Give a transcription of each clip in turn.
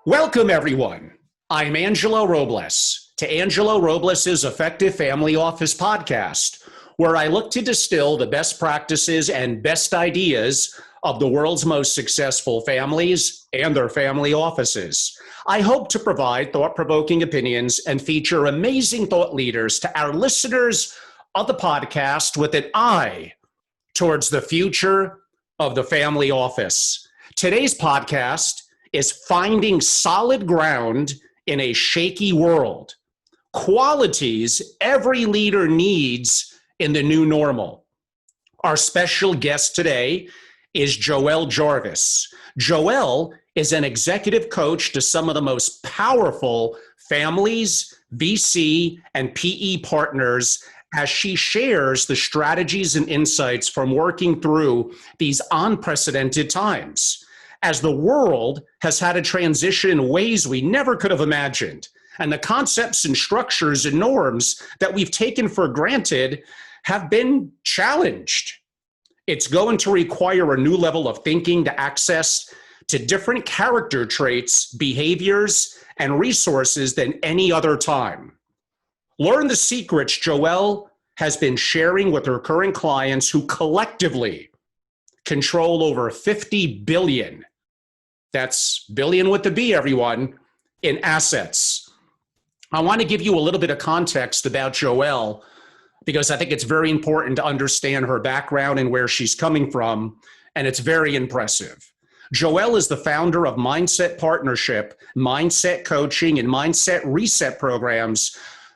Welcome, everyone. I'm Angelo Robles to Angelo Robles' Effective Family Office podcast, where I look to distill the best practices and best ideas of the world's most successful families and their family offices. I hope to provide thought-provoking opinions and feature amazing thought leaders to our listeners of the podcast with an eye towards the future of the family office. Today's podcast is Finding Solid Ground in a Shaky World. Qualities every leader needs in the new normal. Our special guest today is Joelle Jarvis. Joelle is an executive coach to some of the most powerful families, VC, and PE partners as she shares the strategies and insights from working through these unprecedented times. As the world has had a transition in ways we never could have imagined, and the concepts and structures and norms that we've taken for granted have been challenged. It's going to require a new level of thinking to access to different character traits, behaviors, and resources than any other time. Learn the secrets Joelle has been sharing with her current clients who collectively control over 50 billion. That's billion with the B, everyone, in assets. I want to give you a little bit of context about Joelle because I think it's very important to understand her background and where she's coming from, and it's very impressive. Joelle is the founder of Mindset Partnership, mindset coaching, and mindset reset programs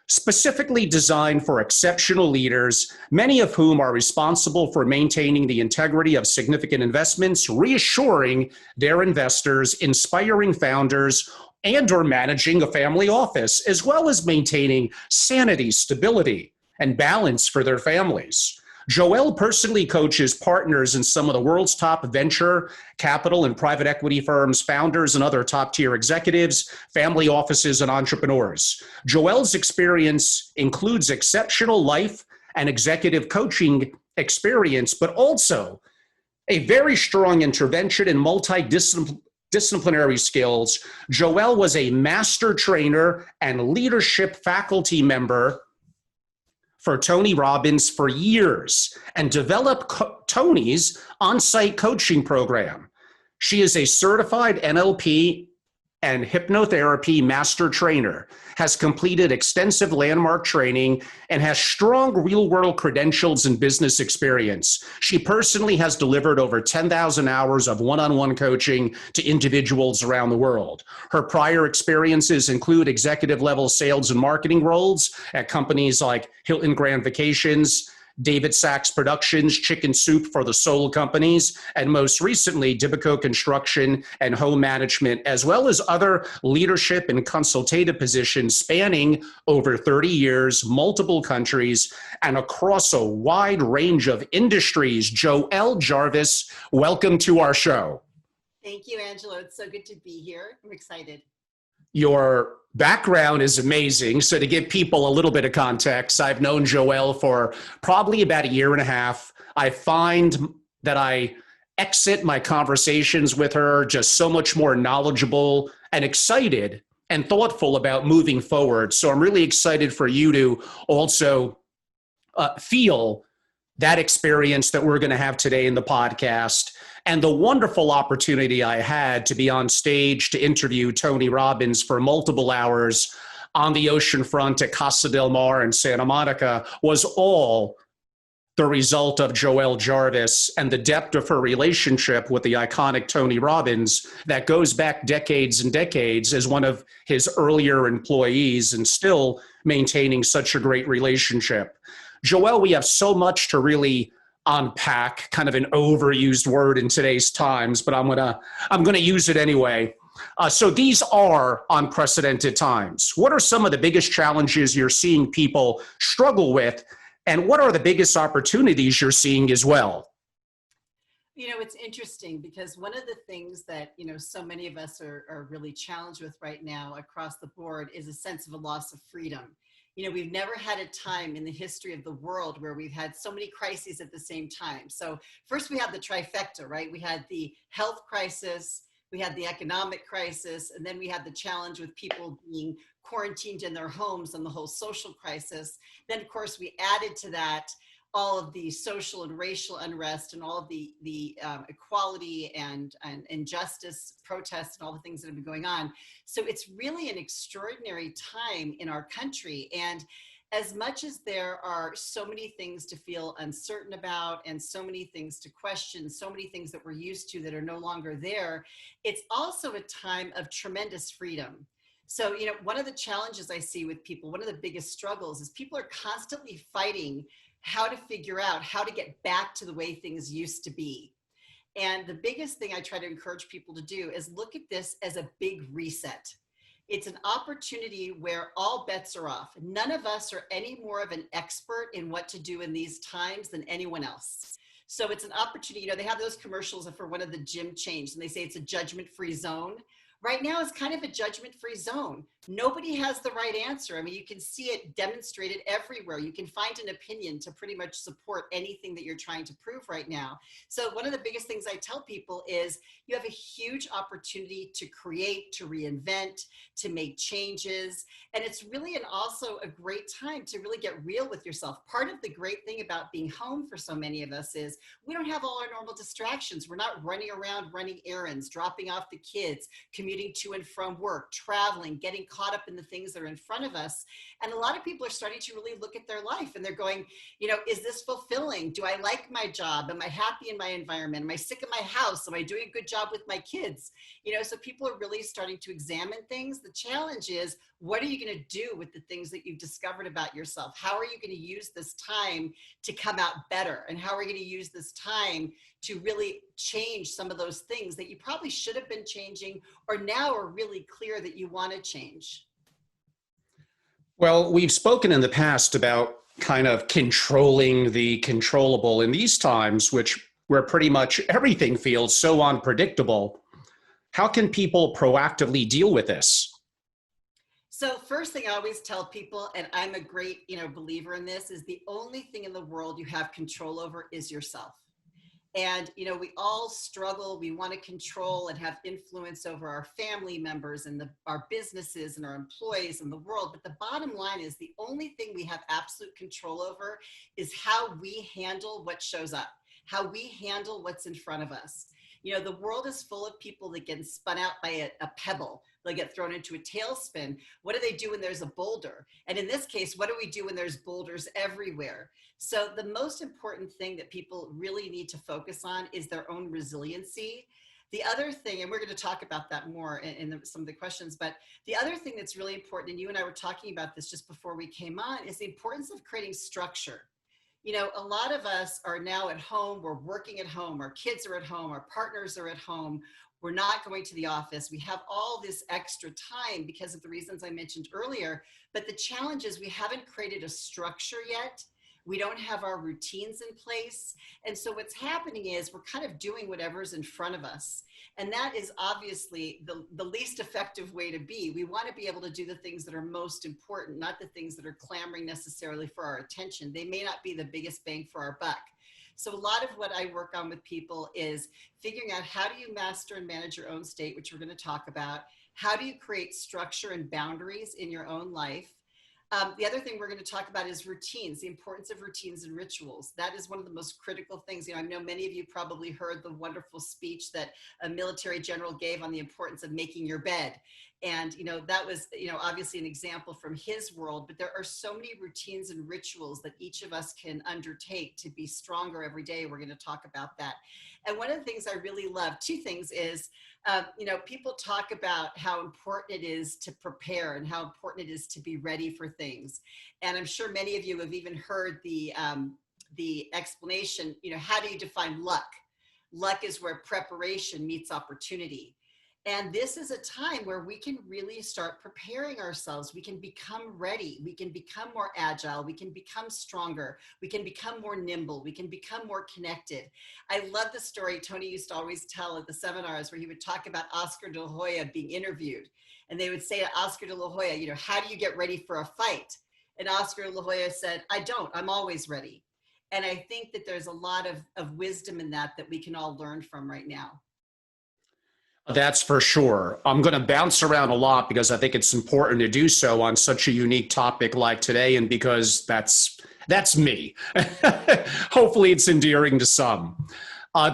specifically designed for exceptional leaders, many of whom are responsible for maintaining the integrity of significant investments, reassuring their investors, inspiring founders, and or managing a family office, as well as maintaining sanity, stability, and balance for their families. Joelle personally coaches partners in some of the world's top venture, capital, and private equity firms, founders, and other top-tier executives, family offices, and entrepreneurs. Joelle's experience includes exceptional life and executive coaching experience, but also a very strong intervention and multidisciplinary skills. Joelle was a master trainer and leadership faculty member for Tony Robbins for years and developed Tony's on-site coaching program. She is a certified NLP and hypnotherapy master trainer, has completed extensive landmark training, and has strong real-world credentials and business experience. She personally has delivered over 10,000 hours of one-on-one coaching to individuals around the world. Her prior experiences include executive-level sales and marketing roles at companies like Hilton Grand Vacations, David Sachs Productions, Chicken Soup for the Soul Companies, and most recently, Dibico Construction and Home Management, as well as other leadership and consultative positions spanning over 30 years, multiple countries, and across a wide range of industries. Joelle Jarvis, welcome to our show. Thank you, Angelo. It's so good to be here. I'm excited. Your background is amazing. So to give people a little bit of context, I've known Joelle for probably about a year and a half. I find that I exit my conversations with her just so much more knowledgeable and excited and thoughtful about moving forward. So I'm really excited for you to also feel that experience that we're going to have today in the podcast, and the wonderful opportunity I had to be on stage to interview Tony Robbins for multiple hours on the ocean front at Casa del Mar in Santa Monica was all the result of Joelle Jarvis and the depth of her relationship with the iconic Tony Robbins that goes back decades and decades as one of his earlier employees and still maintaining such a great relationship. Joelle, we have so much to really unpack, kind of an overused word in today's times, but I'm gonna use it anyway. So these are unprecedented times. What are some of the biggest challenges you're seeing people struggle with, and what are the biggest opportunities you're seeing as well? You know, it's interesting because one of the things that, so many of us are really challenged with right now across the board is a sense of a loss of freedom. we've never had a time in the history of the world where we've had so many crises at the same time. So first we have the trifecta, right? We had the health crisis, we had the economic crisis, and then we had the challenge with people being quarantined in their homes and the whole social crisis. Then, of course, we added to that all of the social and racial unrest and all of the equality and injustice protests and all the things that have been going on. So it's really an extraordinary time in our country. And as much as there are so many things to feel uncertain about and so many things to question, so many things that we're used to that are no longer there, it's also a time of tremendous freedom. So, one of the challenges I see with people, one of the biggest struggles is people are constantly fighting how to figure out how to get back to the way things used to be. And the biggest thing I try to encourage people to do is look at this as a big reset. It's an opportunity where all bets are off. None of us are any more of an expert in what to do in these times than anyone else. So it's an opportunity, they have those commercials for one of the gym chains and they say it's a judgment-free zone. Right now is kind of a judgment-free zone. Nobody has the right answer. I mean, you can see it demonstrated everywhere. You can find an opinion to pretty much support anything that you're trying to prove right now. So one of the biggest things I tell people is you have a huge opportunity to create, to reinvent, to make changes. And it's really also a great time to really get real with yourself. Part of the great thing about being home for so many of us is we don't have all our normal distractions. We're not running around running errands, dropping off the kids, commuting to and from work, traveling, getting caught up in the things that are in front of us. And a lot of people are starting to really look at their life and they're going, is this fulfilling? Do I like my job? Am I happy in my environment? Am I sick of my house? Am I doing a good job with my kids? So people are really starting to examine things. The challenge is, what are you going to do with the things that you've discovered about yourself? How are you going to use this time to come out better? And how are you going to use this time to really change some of those things that you probably should have been changing or now are really clear that you want to change? Well, we've spoken in the past about kind of controlling the controllable in these times, where pretty much everything feels so unpredictable. How can people proactively deal with this? So first thing I always tell people, and I'm a great, believer in this, is the only thing in the world you have control over is yourself. And, we all struggle. We want to control and have influence over our family members and our businesses and our employees and the world. But the bottom line is the only thing we have absolute control over is how we handle what shows up, how we handle what's in front of us. The world is full of people that get spun out by a pebble. They'll get thrown into a tailspin. What do they do when there's a boulder? And in this case, what do we do when there's boulders everywhere? So the most important thing that people really need to focus on is their own resiliency. The other thing, and we're going to talk about that more in some of the questions, but the other thing that's really important, and you and I were talking about this just before we came on, is the importance of creating structure. A lot of us are now at home, we're working at home, our kids are at home, our partners are at home, we're not going to the office. We have all this extra time because of the reasons I mentioned earlier, but the challenge is we haven't created a structure yet. We don't have our routines in place. And so what's happening is we're kind of doing whatever's in front of us. And that is obviously the least effective way to be. We want to be able to do the things that are most important, not the things that are clamoring necessarily for our attention. They may not be the biggest bang for our buck. So a lot of what I work on with people is figuring out how do you master and manage your own state, which we're going to talk about. How do you create structure and boundaries in your own life? The other thing we're going to talk about is routines, the importance of routines and rituals. That is one of the most critical things. I know many of you probably heard the wonderful speech that a military general gave on the importance of making your bed. And, that was, obviously an example from his world, but there are so many routines and rituals that each of us can undertake to be stronger every day. We're going to talk about that. And one of the things I really love, two things is, people talk about how important it is to prepare and how important it is to be ready for things. And I'm sure many of you have even heard the explanation, how do you define luck? Luck is where preparation meets opportunity. And this is a time where we can really start preparing ourselves. We can become ready. We can become more agile. We can become stronger. We can become more nimble. We can become more connected. I love the story Tony used to always tell at the seminars where he would talk about Oscar de la Hoya being interviewed. And they would say to Oscar de la Hoya, how do you get ready for a fight? And Oscar La Hoya said, I don't, I'm always ready. And I think that there's a lot of wisdom in that we can all learn from right now. That's for sure. I'm going to bounce around a lot because I think it's important to do so on such a unique topic like today, and because that's me. Hopefully, it's endearing to some.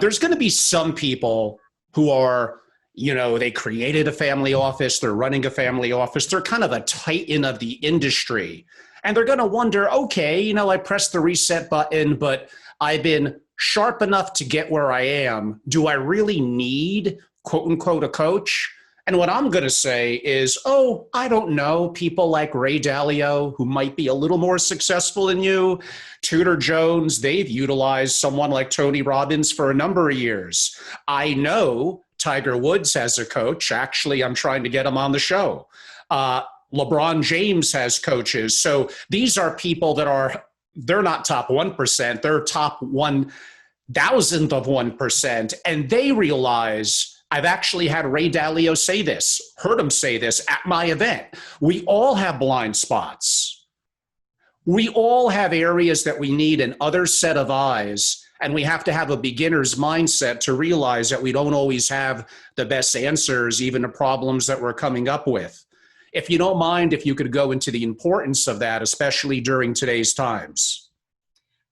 There's going to be some people who are, they created a family office, they're running a family office, they're kind of a titan of the industry, and they're going to wonder, okay, I pressed the reset button, but I've been sharp enough to get where I am. Do I really need quote unquote a coach? And what I'm going to say is, oh, I don't know. People like Ray Dalio, who might be a little more successful than you, Tudor Jones, they've utilized someone like Tony Robbins for a number of years. I know Tiger Woods has a coach. Actually, I'm trying to get him on the show. LeBron James has coaches. So these are people they're not top 1%, they're top 1,000th of 1%. And they realize, I've actually had Ray Dalio say this, heard him say this at my event. We all have blind spots. We all have areas that we need an other set of eyes, and we have to have a beginner's mindset to realize that we don't always have the best answers, even to problems that we're coming up with. If you don't mind, if you could go into the importance of that, especially during today's times.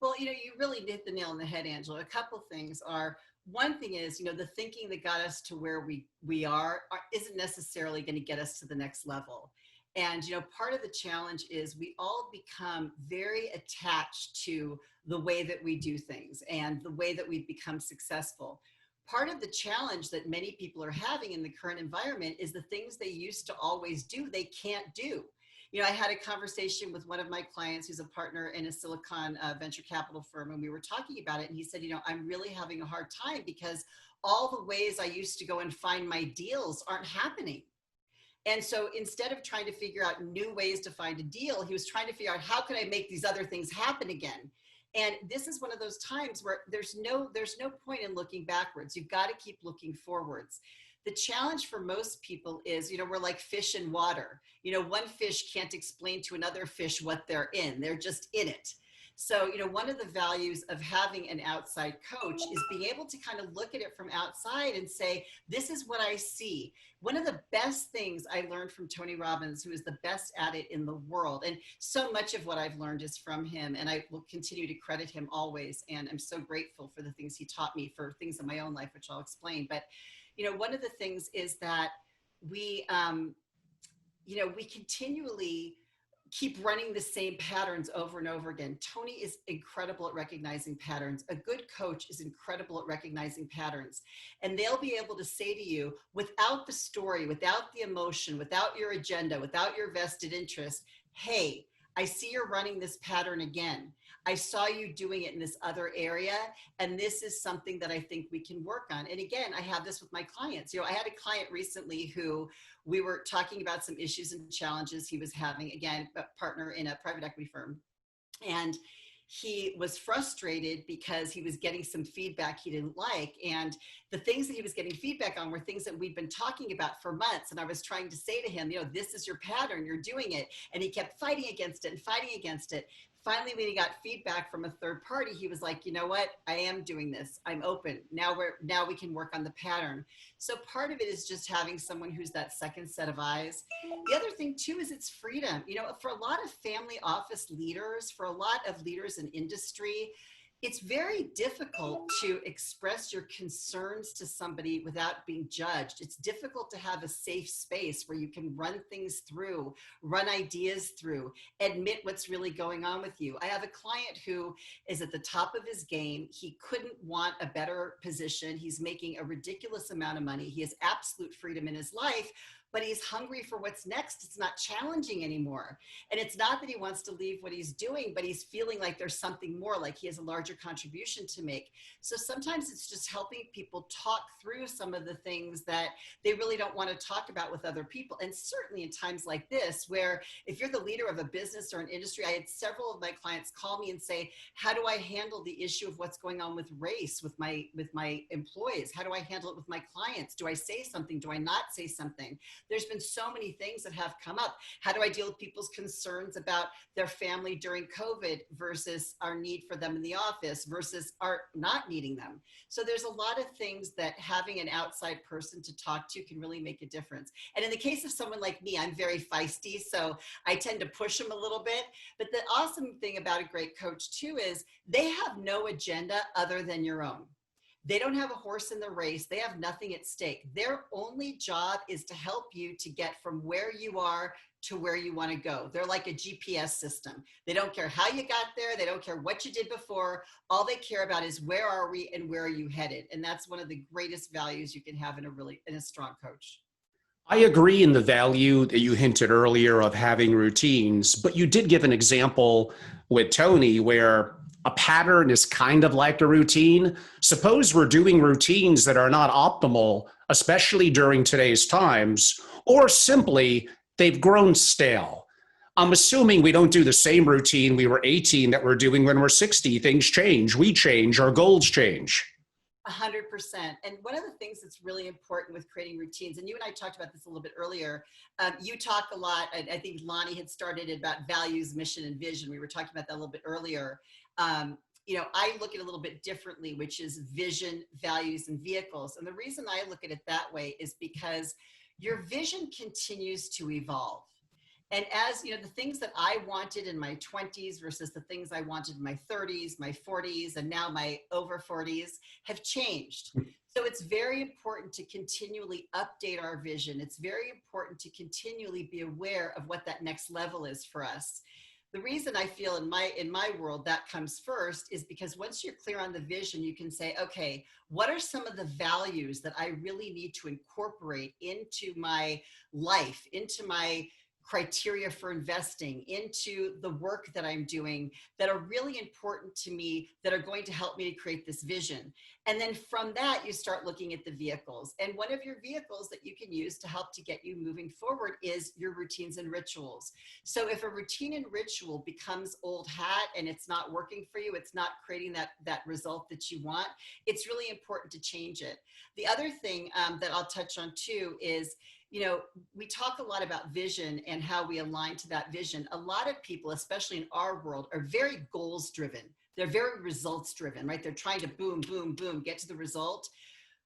Well, you really hit the nail on the head, Angela. A couple things are, one thing is, the thinking that got us to where we are isn't necessarily going to get us to the next level. And, part of the challenge is we all become very attached to the way that we do things and the way that we've become successful. Part of the challenge that many people are having in the current environment is the things they used to always do, they can't do. I had a conversation with one of my clients who's a partner in a Silicon venture capital firm, and we were talking about it. And he said, I'm really having a hard time because all the ways I used to go and find my deals aren't happening. And so instead of trying to figure out new ways to find a deal, he was trying to figure out, how can I make these other things happen again? And this is one of those times where there's no point in looking backwards. You've got to keep looking forwards. The challenge for most people is, we're like fish in water. One fish can't explain to another fish what they're in. They're just in it. So, one of the values of having an outside coach is being able to kind of look at it from outside and say, this is what I see. One of the best things I learned from Tony Robbins, who is the best at it in the world, and so much of what I've learned is from him, and I will continue to credit him always. And I'm so grateful for the things he taught me, for things in my own life, which I'll explain. But, one of the things is that we continually keep running the same patterns over and over again. Tony is incredible at recognizing patterns. A good coach is incredible at recognizing patterns. And they'll be able to say to you, without the story, without the emotion, without your agenda, without your vested interest, hey, I see you're running this pattern again. I saw you doing it in this other area, and this is something that I think we can work on. And again, I have this with my clients. I had a client recently who we were talking about some issues and challenges he was having, again, a partner in a private equity firm. And he was frustrated because he was getting some feedback he didn't like. And the things that he was getting feedback on were things that we'd been talking about for months. And I was trying to say to him, this is your pattern, you're doing it. And he kept fighting against it and fighting against it. Finally, when he got feedback from a third party, he was like, you know what? I am doing this. I'm open. Now we can work on the pattern. So part of it is just having someone who's that second set of eyes. The other thing too is it's freedom. For a lot of family office leaders, for a lot of leaders in industry, it's very difficult to express your concerns to somebody without being judged. It's difficult to have a safe space where you can run things through, run ideas through, admit what's really going on with you. I have a client who is at the top of his game. He couldn't want a better position. He's making a ridiculous amount of money. He has absolute freedom in his life, but he's hungry for what's next. It's not challenging anymore. And it's not that he wants to leave what he's doing, but he's feeling like there's something more, like he has a larger contribution to make. So sometimes it's just helping people talk through some of the things that they really don't want to talk about with other people. And certainly in times like this, where if you're the leader of a business or an industry, I had several of my clients call me and say, how do I handle the issue of what's going on with race with my employees? How do I handle it with my clients? Do I say something? Do I not say something? There's been so many things that have come up. How do I deal with people's concerns about their family during COVID versus our need for them in the office versus our not needing them? So there's a lot of things that having an outside person to talk to can really make a difference. And in the case of someone like me, I'm very feisty, so I tend to push them a little bit. But the awesome thing about a great coach too is they have no agenda other than your own. They don't have a horse in the race. They have nothing at stake. Their only job is to help you to get from where you are to where you want to go. They're like a GPS system. They don't care how you got there. They don't care what you did before. All they care about is where are we and where are you headed? And that's one of the greatest values you can have in a strong coach. I agree in the value that you hinted earlier of having routines, but you did give an example with Tony where a pattern is kind of like a routine. Suppose we're doing routines that are not optimal, especially during today's times, or simply they've grown stale. I'm assuming we don't do the same routine we were 18 that we're doing when we're 60. Things change, we change, our goals change. 100%. And one of the things that's really important with creating routines, and you and I talked about this a little bit earlier, you talk a lot, I think Lonnie had started it about values, mission, and vision. We were talking about that a little bit earlier. I look at it a little bit differently, which is vision, values, and vehicles. And the reason I look at it that way is because your vision continues to evolve. And as you know, the things that I wanted in my 20s versus the things I wanted in my 30s, my 40s, and now my over 40s have changed. So it's very important to continually update our vision. It's very important to continually be aware of what that next level is for us. The reason I feel in my world that comes first is because once you're clear on the vision, you can say, okay, what are some of the values that I really need to incorporate into my life, into my criteria for investing, into the work that I'm doing that are really important to me, that are going to help me to create this vision. And then from that, you start looking at the vehicles. And one of your vehicles that you can use to help to get you moving forward is your routines and rituals. So if a routine and ritual becomes old hat and it's not working for you, it's not creating that result that you want, it's really important to change it. The other thing that I'll touch on too is, we talk a lot about vision and how we align to that vision. A lot of people, especially in our world, are very goals driven. They're very results driven, right? They're trying to boom, boom, boom, get to the result.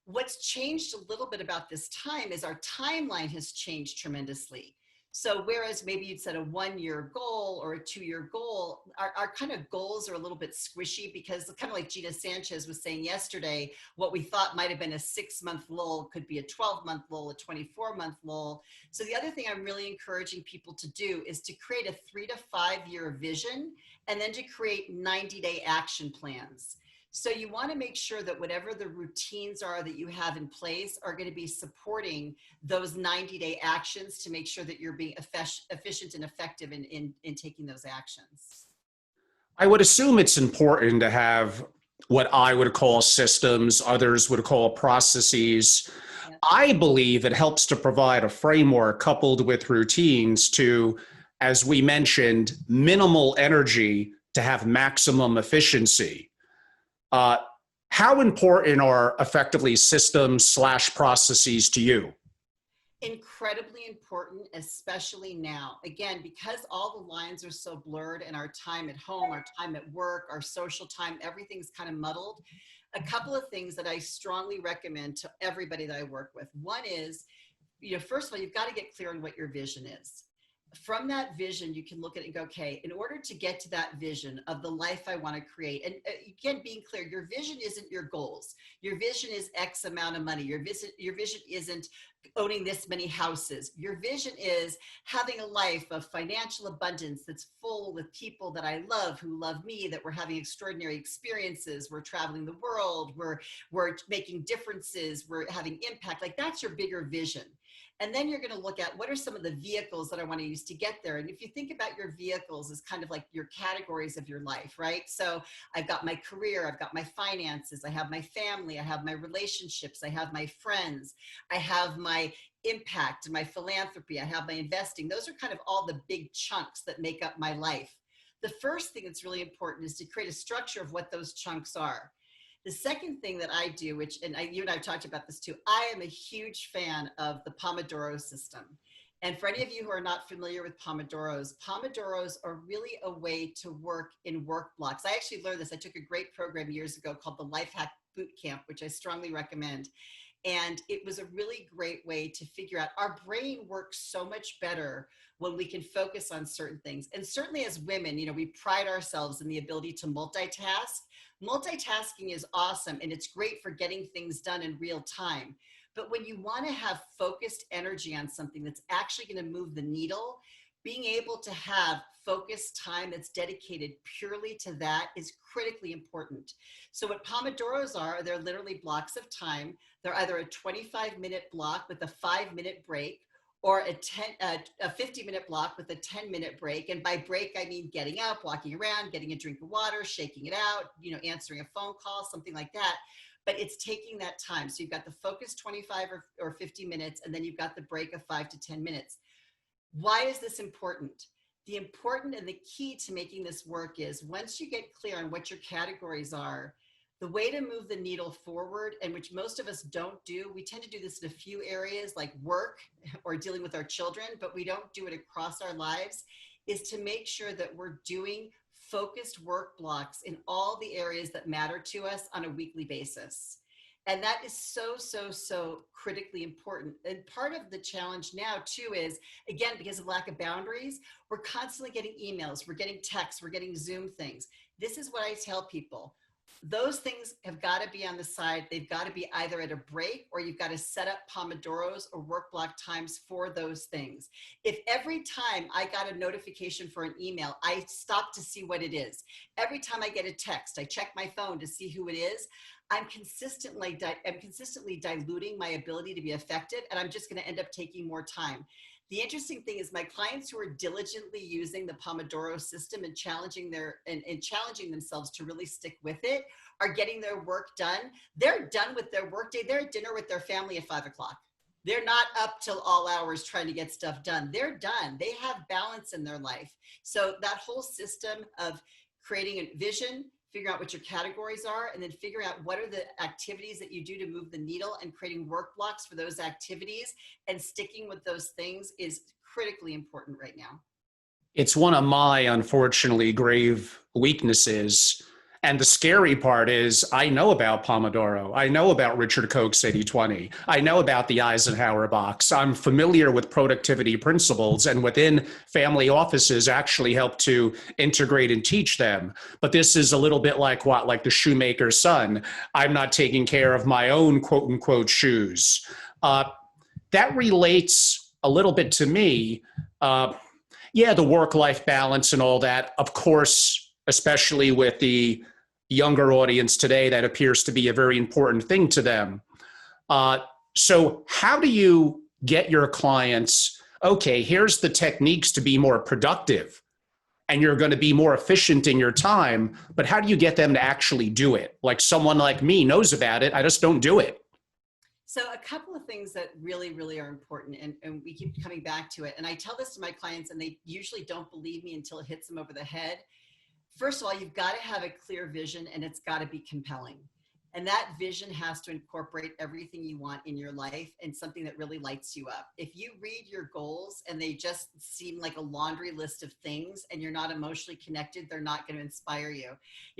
What's changed a little bit about this time is our timeline has changed tremendously. So whereas maybe you'd set a 1-year goal or a 2-year goal, our kind of goals are a little bit squishy because kind of like Gina Sanchez was saying yesterday, what we thought might have been a 6-month lull could be a 12-month lull, a 24-month lull. So the other thing I'm really encouraging people to do is to create a 3 to 5 year vision and then to create 90-day action plans. So you want to make sure that whatever the routines are that you have in place are going to be supporting those 90-day actions to make sure that you're being efficient and effective in taking those actions. I would assume it's important to have what I would call systems, others would call processes. Yeah. I believe it helps to provide a framework coupled with routines to, as we mentioned, minimal energy to have maximum efficiency. How important are effectively systems/processes to you? Incredibly important, especially now. Again, because all the lines are so blurred and our time at home, our time at work, our social time, everything's kind of muddled. A couple of things that I strongly recommend to everybody that I work with. One is, first of all, you've got to get clear on what your vision is. From that vision, you can look at it and go, okay, in order to get to that vision of the life I want to create, and again, being clear, your vision isn't your goals. Your vision is X amount of money. Your vision isn't owning this many houses. Your vision is having a life of financial abundance that's full with people that I love, who love me, that we're having extraordinary experiences. We're traveling the world. We're making differences. We're having impact. Like that's your bigger vision. And then you're going to look at what are some of the vehicles that I want to use to get there. And if you think about your vehicles as kind of like your categories of your life, right? So I've got my career, I've got my finances, I have my family, I have my relationships, I have my friends, I have my impact and my philanthropy, I have my investing. Those are kind of all the big chunks that make up my life. The first thing that's really important is to create a structure of what those chunks are. The second thing that I do, which, you and I have talked about this too, I am a huge fan of the Pomodoro system. And for any of you who are not familiar with Pomodoros are really a way to work in work blocks. I actually learned this. I took a great program years ago called the Life Hack Boot Camp, which I strongly recommend. And it was a really great way to figure out our brain works so much better when we can focus on certain things. And certainly as women, we pride ourselves in the ability to multitask. Multitasking is awesome and it's great for getting things done in real time. But when you want to have focused energy on something that's actually going to move the needle, being able to have focused time that's dedicated purely to that is critically important. So what Pomodoros are, they're literally blocks of time. They're either a 25-minute block with a 5-minute break, or a 50-minute block with a 10-minute break. And by break, I mean getting up, walking around, getting a drink of water, shaking it out, answering a phone call, something like that. But it's taking that time. So you've got the focus 25 or 50 minutes, and then you've got the break of 5 to 10 minutes. Why is this important? The important and the key to making this work is once you get clear on what your categories are, the way to move the needle forward, and which most of us don't do, we tend to do this in a few areas like work or dealing with our children, but we don't do it across our lives, is to make sure that we're doing focused work blocks in all the areas that matter to us on a weekly basis. And that is so critically important. And part of the challenge now too is, again, because of lack of boundaries, we're constantly getting emails, we're getting texts, we're getting Zoom things. This is what I tell people. Those things have got to be on the side. They've got to be either at a break, or you've got to set up Pomodoros or work block times for those things. If every time I got a notification for an email, I stop to see what it is. Every time I get a text, I check my phone to see who it is. I'm consistently diluting my ability to be effective, and I'm just going to end up taking more time. The interesting thing is my clients who are diligently using the Pomodoro system and challenging themselves to really stick with it are getting their work done. They're done with their work day. They're at dinner with their family at 5 o'clock. They're not up till all hours trying to get stuff done. They're done. They have balance in their life. So that whole system of creating a vision, figuring out what your categories are, and then figuring out what are the activities that you do to move the needle, and creating work blocks for those activities and sticking with those things is critically important right now. It's one of my unfortunately grave weaknesses. And the scary part is I know about Pomodoro. I know about Richard Koch's 80-20. I know about the Eisenhower box. I'm familiar with productivity principles, and within family offices actually help to integrate and teach them. But this is a little bit like what? Like the shoemaker's son. I'm not taking care of my own quote unquote shoes. That relates a little bit to me. Yeah, the work-life balance and all that, of course, especially with the younger audience today, that appears to be a very important thing to them. So how do you get your clients, okay, here's the techniques to be more productive, and you're going to be more efficient in your time, but how do you get them to actually do it? Like someone like me knows about it, I just don't do it. So a couple of things that really are important, and we keep coming back to it. And I tell this to my clients, and they usually don't believe me until it hits them over the head. First of all, you've got to have a clear vision, and it's got to be compelling. And that vision has to incorporate everything you want in your life and something that really lights you up. If you read your goals and they just seem like a laundry list of things and you're not emotionally connected, they're not going to inspire you.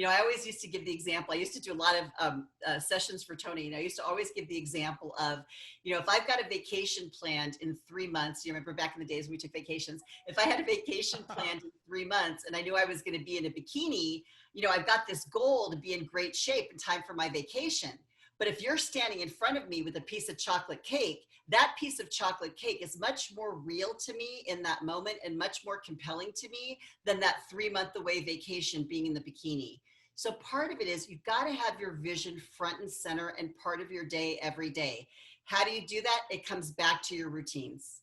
I always used to give the example. I used to do a lot of sessions for Tony, and I used to always give the example of, if I've got a vacation planned in 3 months, you remember back in the days when we took vacations, if I had a vacation planned in 3 months and I knew I was going to be in a bikini, I've got this goal to be in great shape in time for my vacation. But if you're standing in front of me with a piece of chocolate cake, that piece of chocolate cake is much more real to me in that moment and much more compelling to me than that 3-month away vacation being in the bikini. So part of it is you've got to have your vision front and center and part of your day every day. How do you do that? It comes back to your routines.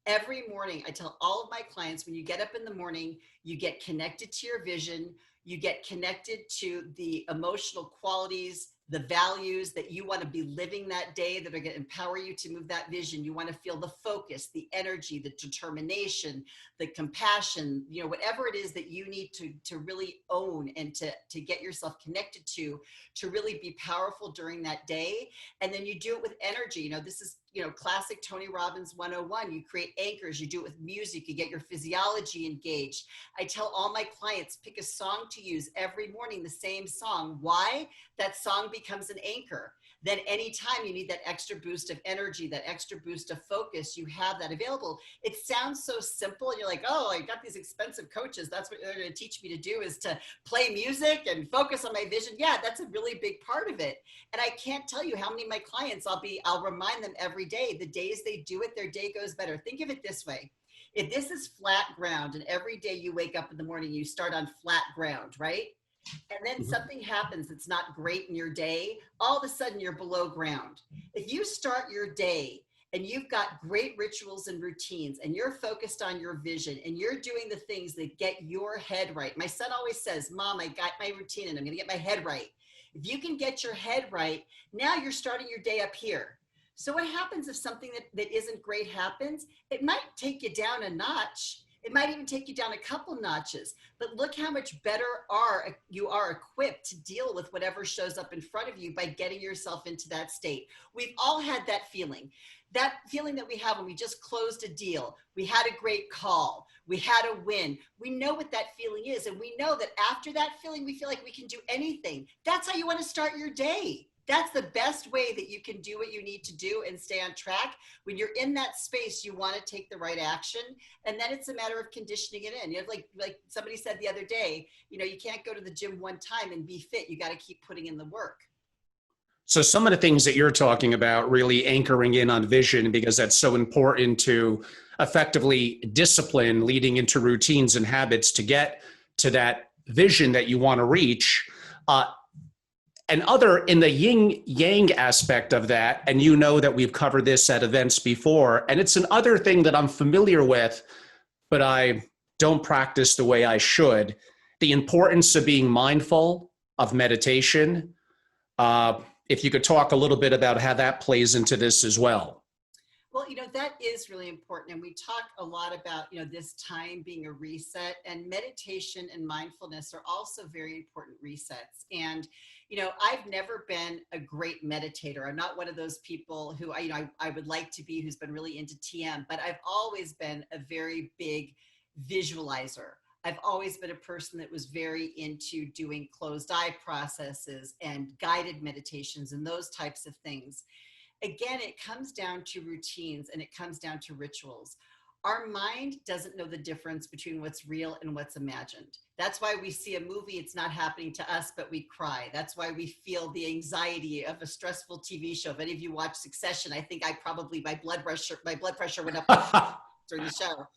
Every morning, I tell all of my clients, when you get up in the morning, you get connected to your vision, you get connected to the emotional qualities, the values that you want to be living that day that are going to empower you to move that vision. You want to feel the focus, the energy, the determination, the compassion, you know, whatever it is that you need to really own and to get yourself connected to really be powerful during that day. And then you do it with energy. You know, this is, you know, classic Tony Robbins 101. You create anchors, you do it with music, you get your physiology engaged. I tell all my clients, pick a song to use every morning, the same song. Why? That song becomes an anchor. Then anytime you need that extra boost of energy, that extra boost of focus, you have that available. It sounds so simple. And you're like, oh, I got these expensive coaches. That's what they're going to teach me to do, is to play music and focus on my vision. Yeah, that's a really big part of it. And I can't tell you how many of my clients I'll remind them every day. The days they do it, their day goes better. Think of it this way. If this is flat ground and every day you wake up in the morning, you start on flat ground, right? And then something happens that's not great in your day, all of a sudden you're below ground. If you start your day and you've got great rituals and routines and you're focused on your vision and you're doing the things that get your head right. My son always says, Mom, I got my routine and I'm going to get my head right. If you can get your head right, now you're starting your day up here. So what happens if something that isn't great happens? It might take you down a notch. It might even take you down a couple notches, but look how much better you are equipped to deal with whatever shows up in front of you by getting yourself into that state. We've all had that feeling that we have when we just closed a deal. We had a great call. We had a win. We know what that feeling is. And we know that after that feeling, we feel like we can do anything. That's how you want to start your day. That's the best way that you can do what you need to do and stay on track. When you're in that space, you want to take the right action. And then it's a matter of conditioning it in. You know, like somebody said the other day, you know, you can't go to the gym one time and be fit. You got to keep putting in the work. So some of the things that you're talking about, really anchoring in on vision, because that's so important to effectively discipline leading into routines and habits to get to that vision that you want to reach. And other in the yin yang aspect of that, and you know that we've covered this at events before, and it's another thing that I'm familiar with, but I don't practice the way I should. The importance of being mindful of meditation. If you could talk a little bit about how that plays into this as well. Well, you know, that is really important. And we talk a lot about, you know, this time being a reset, and meditation and mindfulness are also very important resets. And, you know, I've never been a great meditator. I'm not one of those people who I would like to be, who's been really into TM, but I've always been a very big visualizer. I've always been a person that was very into doing closed eye processes and guided meditations and those types of things. Again, it comes down to routines and it comes down to rituals. Our mind doesn't know the difference between what's real and what's imagined. That's why we see a movie, it's not happening to us, but we cry. That's why we feel the anxiety of a stressful TV show. If any of you watch Succession, I think my blood pressure went up during the show.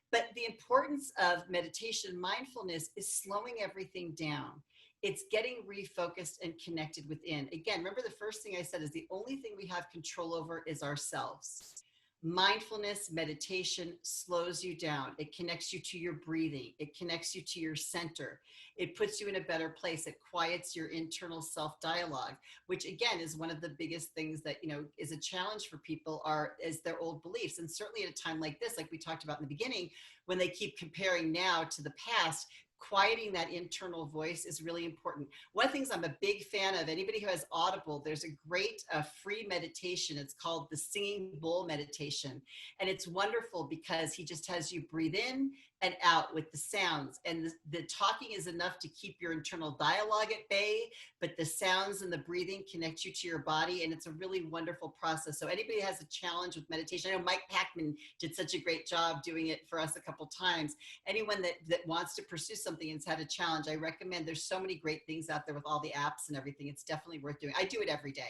But the importance of meditation, mindfulness, is slowing everything down. It's getting refocused and connected within. Again, remember the first thing I said is the only thing we have control over is ourselves. Mindfulness, meditation slows you down. It connects you to your breathing. It connects you to your center. It puts you in a better place. It quiets your internal self-dialogue, which again is one of the biggest things that, you know, is a challenge for people is their old beliefs. And certainly at a time like this, like we talked about in the beginning, when they keep comparing now to the past, quieting that internal voice is really important. One of the things I'm a big fan of, anybody who has Audible, there's a great free meditation. It's called the Singing Bowl meditation. And it's wonderful because he just has you breathe in and out with the sounds. And the talking is enough to keep your internal dialogue at bay, but the sounds and the breathing connect you to your body. And it's a really wonderful process. So anybody has a challenge with meditation, I know Mike Packman did such a great job doing it for us a couple times. Anyone that wants to pursue something and's had a challenge, I recommend. There's so many great things out there with all the apps and everything. It's definitely worth doing. I do it every day.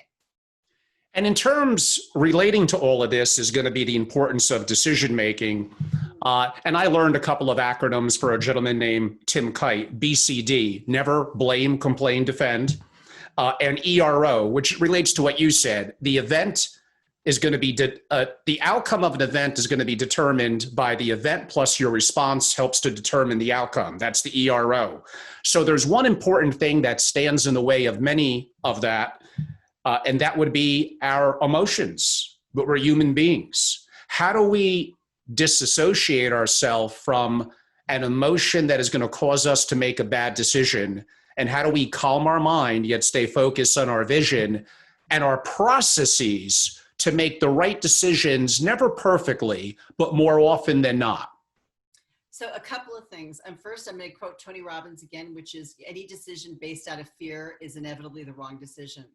And in terms relating to all of this is going to be the importance of decision making. And I learned a couple of acronyms for a gentleman named Tim Kite: BCD, never, blame, complain, defend, and ERO, which relates to what you said. The event is going to be, the outcome of an event is going to be determined by the event, plus your response helps to determine the outcome. That's the ERO. So there's one important thing that stands in the way of many of that, and that would be our emotions, but we're human beings. How do we disassociate ourselves from an emotion that is going to cause us to make a bad decision? And how do we calm our mind, yet stay focused on our vision and our processes to make the right decisions, never perfectly, but more often than not? So a couple of things. First, I'm going to quote Tony Robbins again, which is any decision based out of fear is inevitably the wrong decision.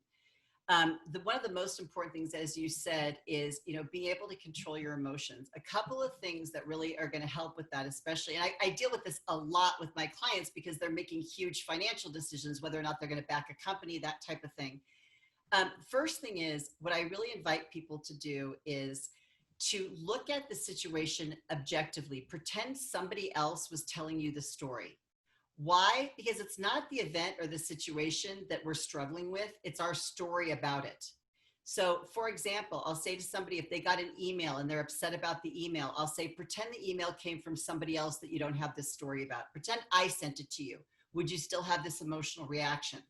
One of the most important things, as you said, is, being able to control your emotions. A couple of things that really are going to help with that, especially, and I deal with this a lot with my clients because they're making huge financial decisions, whether or not they're going to back a company, that type of thing. First thing is, what I really invite people to do is to look at the situation objectively. Pretend somebody else was telling you the story. Why? Because it's not the event or the situation that we're struggling with. It's our story about it. So for example, I'll say to somebody, if they got an email and they're upset about the email, I'll say, pretend the email came from somebody else that you don't have this story about. Pretend I sent it to you. Would you still have this emotional reaction?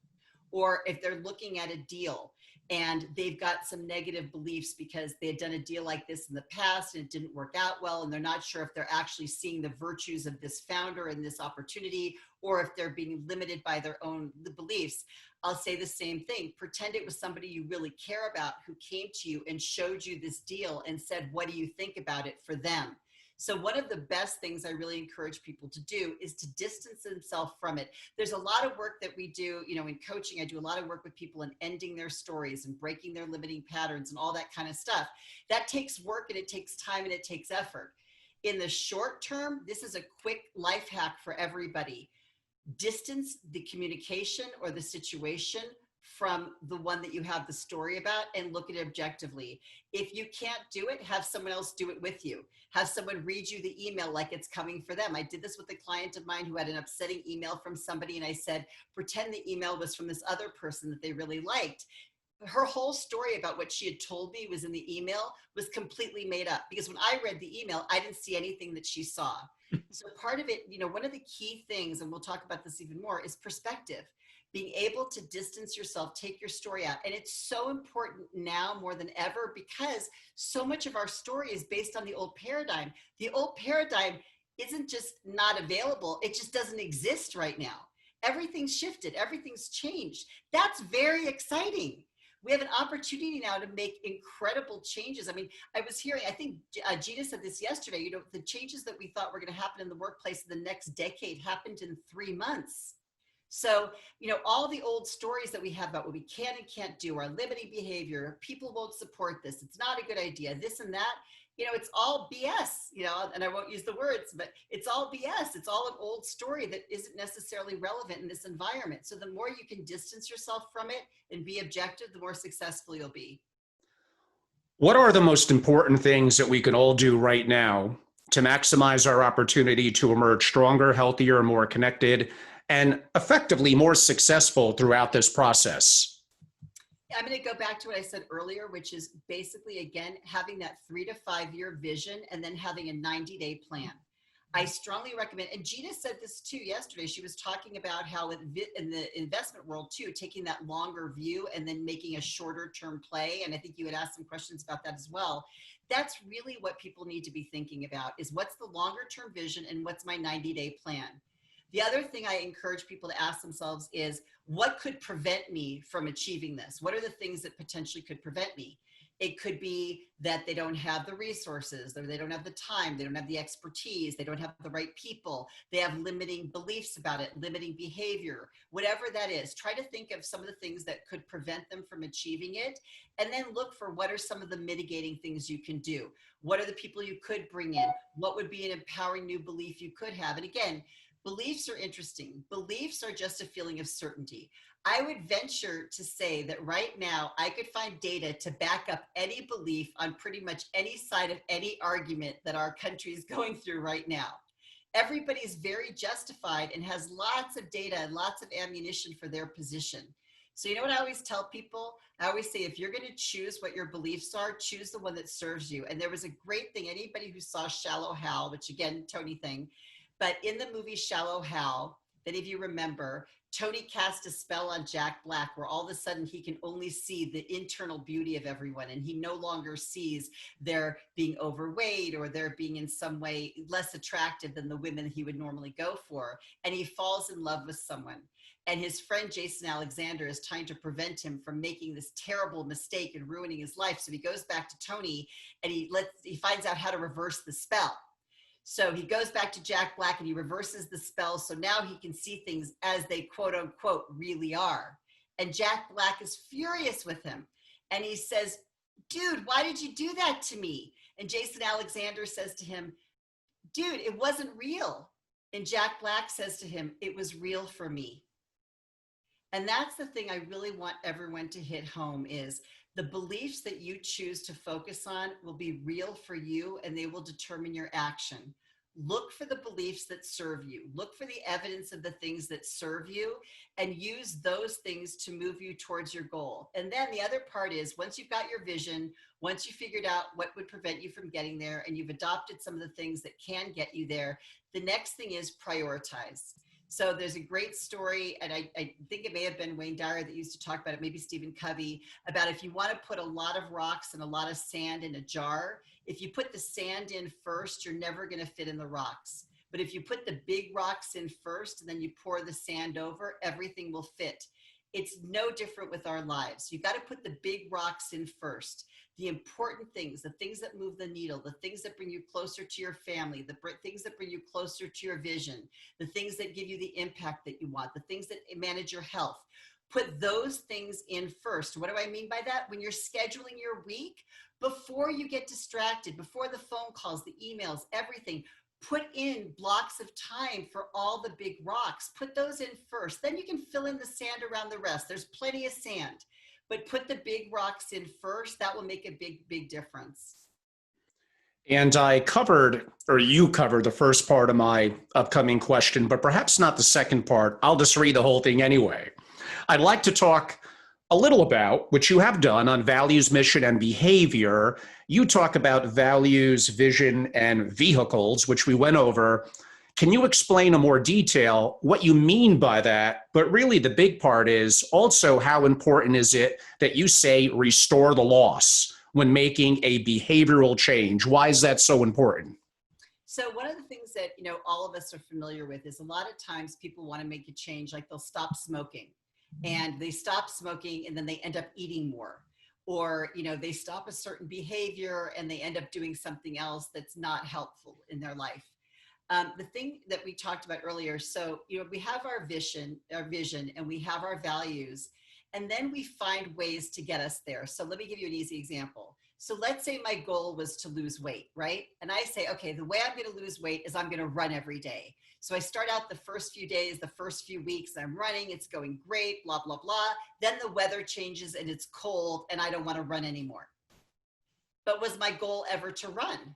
Or if they're looking at a deal and they've got some negative beliefs because they had done a deal like this in the past and it didn't work out well, and they're not sure if they're actually seeing the virtues of this founder and this opportunity, or if they're being limited by their own beliefs, I'll say the same thing. Pretend it was somebody you really care about who came to you and showed you this deal and said, what do you think about it for them? So one of the best things I really encourage people to do is to distance themselves from it. There's a lot of work that we do, in coaching. I do a lot of work with people in ending their stories and breaking their limiting patterns and all that kind of stuff. That takes work and it takes time and it takes effort. In the short term, this is a quick life hack for everybody. Distance the communication or the situation from the one that you have the story about and look at it objectively. If you can't do it, have someone else do it with you. Have someone read you the email like it's coming for them. I did this with a client of mine who had an upsetting email from somebody, and I said, pretend the email was from this other person that they really liked. Her whole story about what she had told me was in the email was completely made up, because when I read the email, I didn't see anything that she saw. So part of it, one of the key things, and we'll talk about this even more, is perspective. Being able to distance yourself, take your story out. And it's so important now more than ever, because so much of our story is based on the old paradigm. The old paradigm isn't just not available, it just doesn't exist right now. Everything's shifted, everything's changed. That's very exciting. We have an opportunity now to make incredible changes. I mean, I was hearing, I think Gina said this yesterday, the changes that we thought were going to happen in the workplace in the next decade happened in 3 months. So, all the old stories that we have about what we can and can't do, our limiting behavior, people won't support this, it's not a good idea, this and that, it's all BS, and I won't use the words, but it's all BS. It's all an old story that isn't necessarily relevant in this environment. So the more you can distance yourself from it and be objective, the more successful you'll be. What are the most important things that we can all do right now to maximize our opportunity to emerge stronger, healthier, more connected, and effectively more successful throughout this process? I'm going to go back to what I said earlier, which is basically, again, having that 3 to 5 year vision and then having a 90-day plan. I strongly recommend, and Gina said this too yesterday, she was talking about how in the investment world too, taking that longer view and then making a shorter term play. And I think you had asked some questions about that as well. That's really what people need to be thinking about, is what's the longer term vision and what's my 90-day plan? The other thing I encourage people to ask themselves is, what could prevent me from achieving this? What are the things that potentially could prevent me? It could be that they don't have the resources, or they don't have the time, they don't have the expertise, they don't have the right people, they have limiting beliefs about it, limiting behavior, whatever that is. Try to think of some of the things that could prevent them from achieving it, and then look for what are some of the mitigating things you can do. What are the people you could bring in? What would be an empowering new belief you could have? And again, beliefs are interesting. Beliefs are just a feeling of certainty. I would venture to say that right now I could find data to back up any belief on pretty much any side of any argument that our country is going through right now. Everybody's very justified and has lots of data and lots of ammunition for their position. So you know what I always tell people? I always say, if you're going to choose what your beliefs are, choose the one that serves you. And there was a great thing, anybody who saw Shallow Hal, which again, Tony thing, but in the movie Shallow Hal, that if you remember, Tony cast a spell on Jack Black where all of a sudden he can only see the internal beauty of everyone, and he no longer sees their being overweight or their being in some way less attractive than the women he would normally go for. And he falls in love with someone. And his friend Jason Alexander is trying to prevent him from making this terrible mistake and ruining his life. So he goes back to Tony and he finds out how to reverse the spell. So he goes back to Jack Black and he reverses the spell. So now he can see things as they quote unquote really are. And Jack Black is furious with him. And he says, dude, why did you do that to me? And Jason Alexander says to him, dude, it wasn't real. And Jack Black says to him, it was real for me. And that's the thing I really want everyone to hit home is the beliefs that you choose to focus on will be real for you and they will determine your action. Look for the beliefs that serve you. Look for the evidence of the things that serve you and use those things to move you towards your goal. And then the other part is once you've got your vision, once you figured out what would prevent you from getting there and you've adopted some of the things that can get you there, the next thing is prioritize. So there's a great story, and I think it may have been Wayne Dyer that used to talk about it, maybe Stephen Covey, about if you want to put a lot of rocks and a lot of sand in a jar, if you put the sand in first, you're never going to fit in the rocks. But if you put the big rocks in first and then you pour the sand over, everything will fit. It's no different with our lives. You got to put the big rocks in first. The important things, the things that move the needle, the things that bring you closer to your family, the things that bring you closer to your vision, the things that give you the impact that you want, the things that manage your health. Put those things in first. What do I mean by that? When you're scheduling your week, before you get distracted, before the phone calls, the emails, everything, put in blocks of time for all the big rocks. Put those in first. Then you can fill in the sand around the rest. There's plenty of sand. But put the big rocks in first. That will make a big, big difference. And you covered the first part of my upcoming question, but perhaps not the second part. I'll just read the whole thing anyway. I'd like to talk a little about, which you have done on values, mission, and behavior. You talk about values, vision, and vehicles, which we went over. Can you explain in more detail what you mean by that? But really the big part is also how important is it that you say restore the loss when making a behavioral change? Why is that so important? So one of the things that, all of us are familiar with is a lot of times people want to make a change, like they'll stop smoking and they stop smoking and then they end up eating more. Or, they stop a certain behavior and they end up doing something else that's not helpful in their life. The thing that we talked about earlier, so, we have our vision, and we have our values, and then we find ways to get us there. So let me give you an easy example. So let's say my goal was to lose weight, right? And I say, okay, the way I'm going to lose weight is I'm going to run every day. So I start out the first few days, the first few weeks, I'm running, it's going great, blah, blah, blah. Then the weather changes and it's cold and I don't want to run anymore. But was my goal ever to run?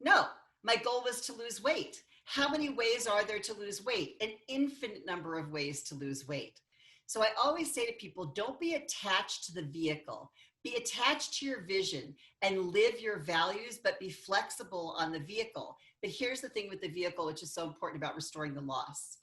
No. My goal was to lose weight. How many ways are there to lose weight? An infinite number of ways to lose weight. So I always say to people, don't be attached to the vehicle. Be attached to your vision and live your values, but be flexible on the vehicle. But here's the thing with the vehicle, which is so important about restoring the loss.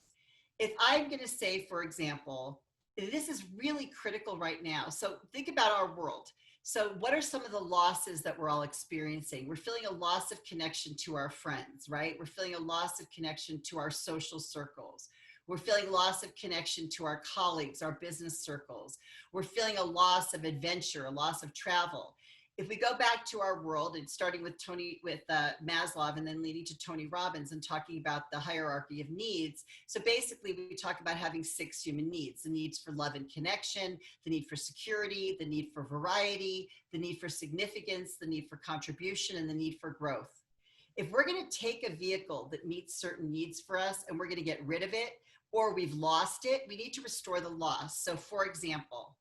If I'm going to say, for example, this is really critical right now. So think about our world. So what are some of the losses that we're all experiencing? We're feeling a loss of connection to our friends, right? We're feeling a loss of connection to our social circles. We're feeling loss of connection to our colleagues, our business circles. We're feeling a loss of adventure, a loss of travel. If we go back to our world and starting with Maslow and then leading to Tony Robbins and talking about the hierarchy of needs. So basically we talk about having 6 human needs: the needs for love and connection, the need for security, the need for variety, the need for significance, the need for contribution, and the need for growth. If we're going to take a vehicle that meets certain needs for us and we're going to get rid of it, or we've lost it, we need to restore the loss. So for example,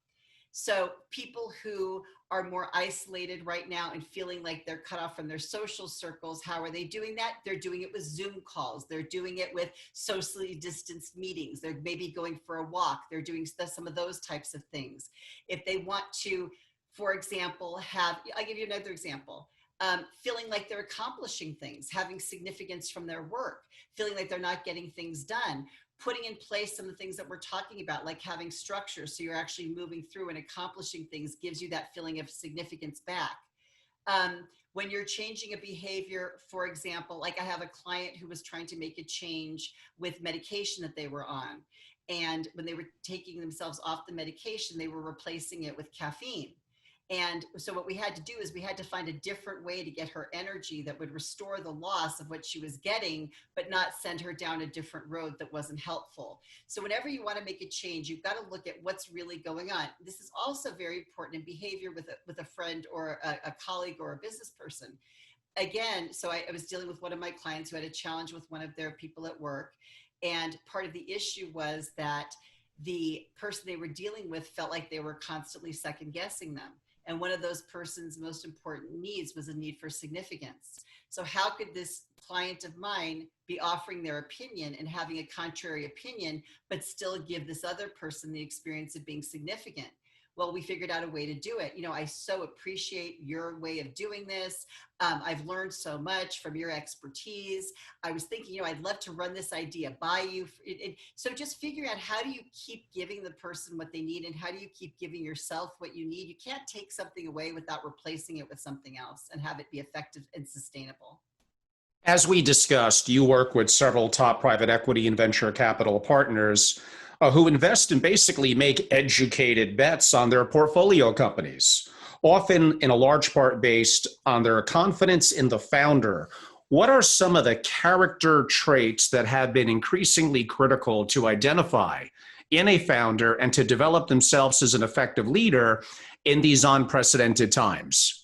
people who are more isolated right now and feeling like they're cut off from their social circles, how are they doing that? They're doing it with Zoom calls. They're doing it with socially distanced meetings. They're maybe going for a walk. They're doing some of those types of things. If they want to, for example, I'll give you another example. Feeling like they're accomplishing things, having significance from their work, feeling like they're not getting things done. putting in place some of the things that we're talking about, like having structure. So you're actually moving through and accomplishing things, gives you that feeling of significance back. When you're changing a behavior, for example, like I have a client who was trying to make a change with medication that they were on. And when they were taking themselves off the medication, they were replacing it with caffeine. And so what we had to do is we had to find a different way to get her energy that would restore the loss of what she was getting, but not send her down a different road that wasn't helpful. So whenever you want to make a change, you've got to look at what's really going on. This is also very important in behavior with a friend or a colleague or a business person. Again, so I was dealing with one of my clients who had a challenge with one of their people at work. And part of the issue was that the person they were dealing with felt like they were constantly second guessing them. And one of those person's most important needs was a need for significance. So how could this client of mine be offering their opinion and having a contrary opinion, but still give this other person the experience of being significant? Well, we figured out a way to do it. I so appreciate your way of doing this. I've learned so much from your expertise. I was thinking, I'd love to run this idea by you. So just figuring out, how do you keep giving the person what they need, and how do you keep giving yourself what you need? You can't take something away without replacing it with something else and have it be effective and sustainable. As we discussed, you work with several top private equity and venture capital partners who invest and basically make educated bets on their portfolio companies, often in a large part based on their confidence in the founder. What are some of the character traits that have been increasingly critical to identify in a founder and to develop themselves as an effective leader in these unprecedented times?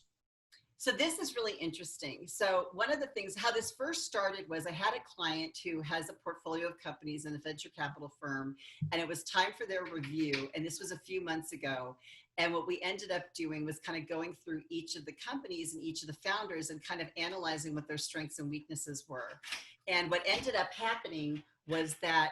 So this is really interesting. So one of the things, how this first started was I had a client who has a portfolio of companies in a venture capital firm, and it was time for their review. And this was a few months ago. And what we ended up doing was kind of going through each of the companies and each of the founders and kind of analyzing what their strengths and weaknesses were. And what ended up happening was that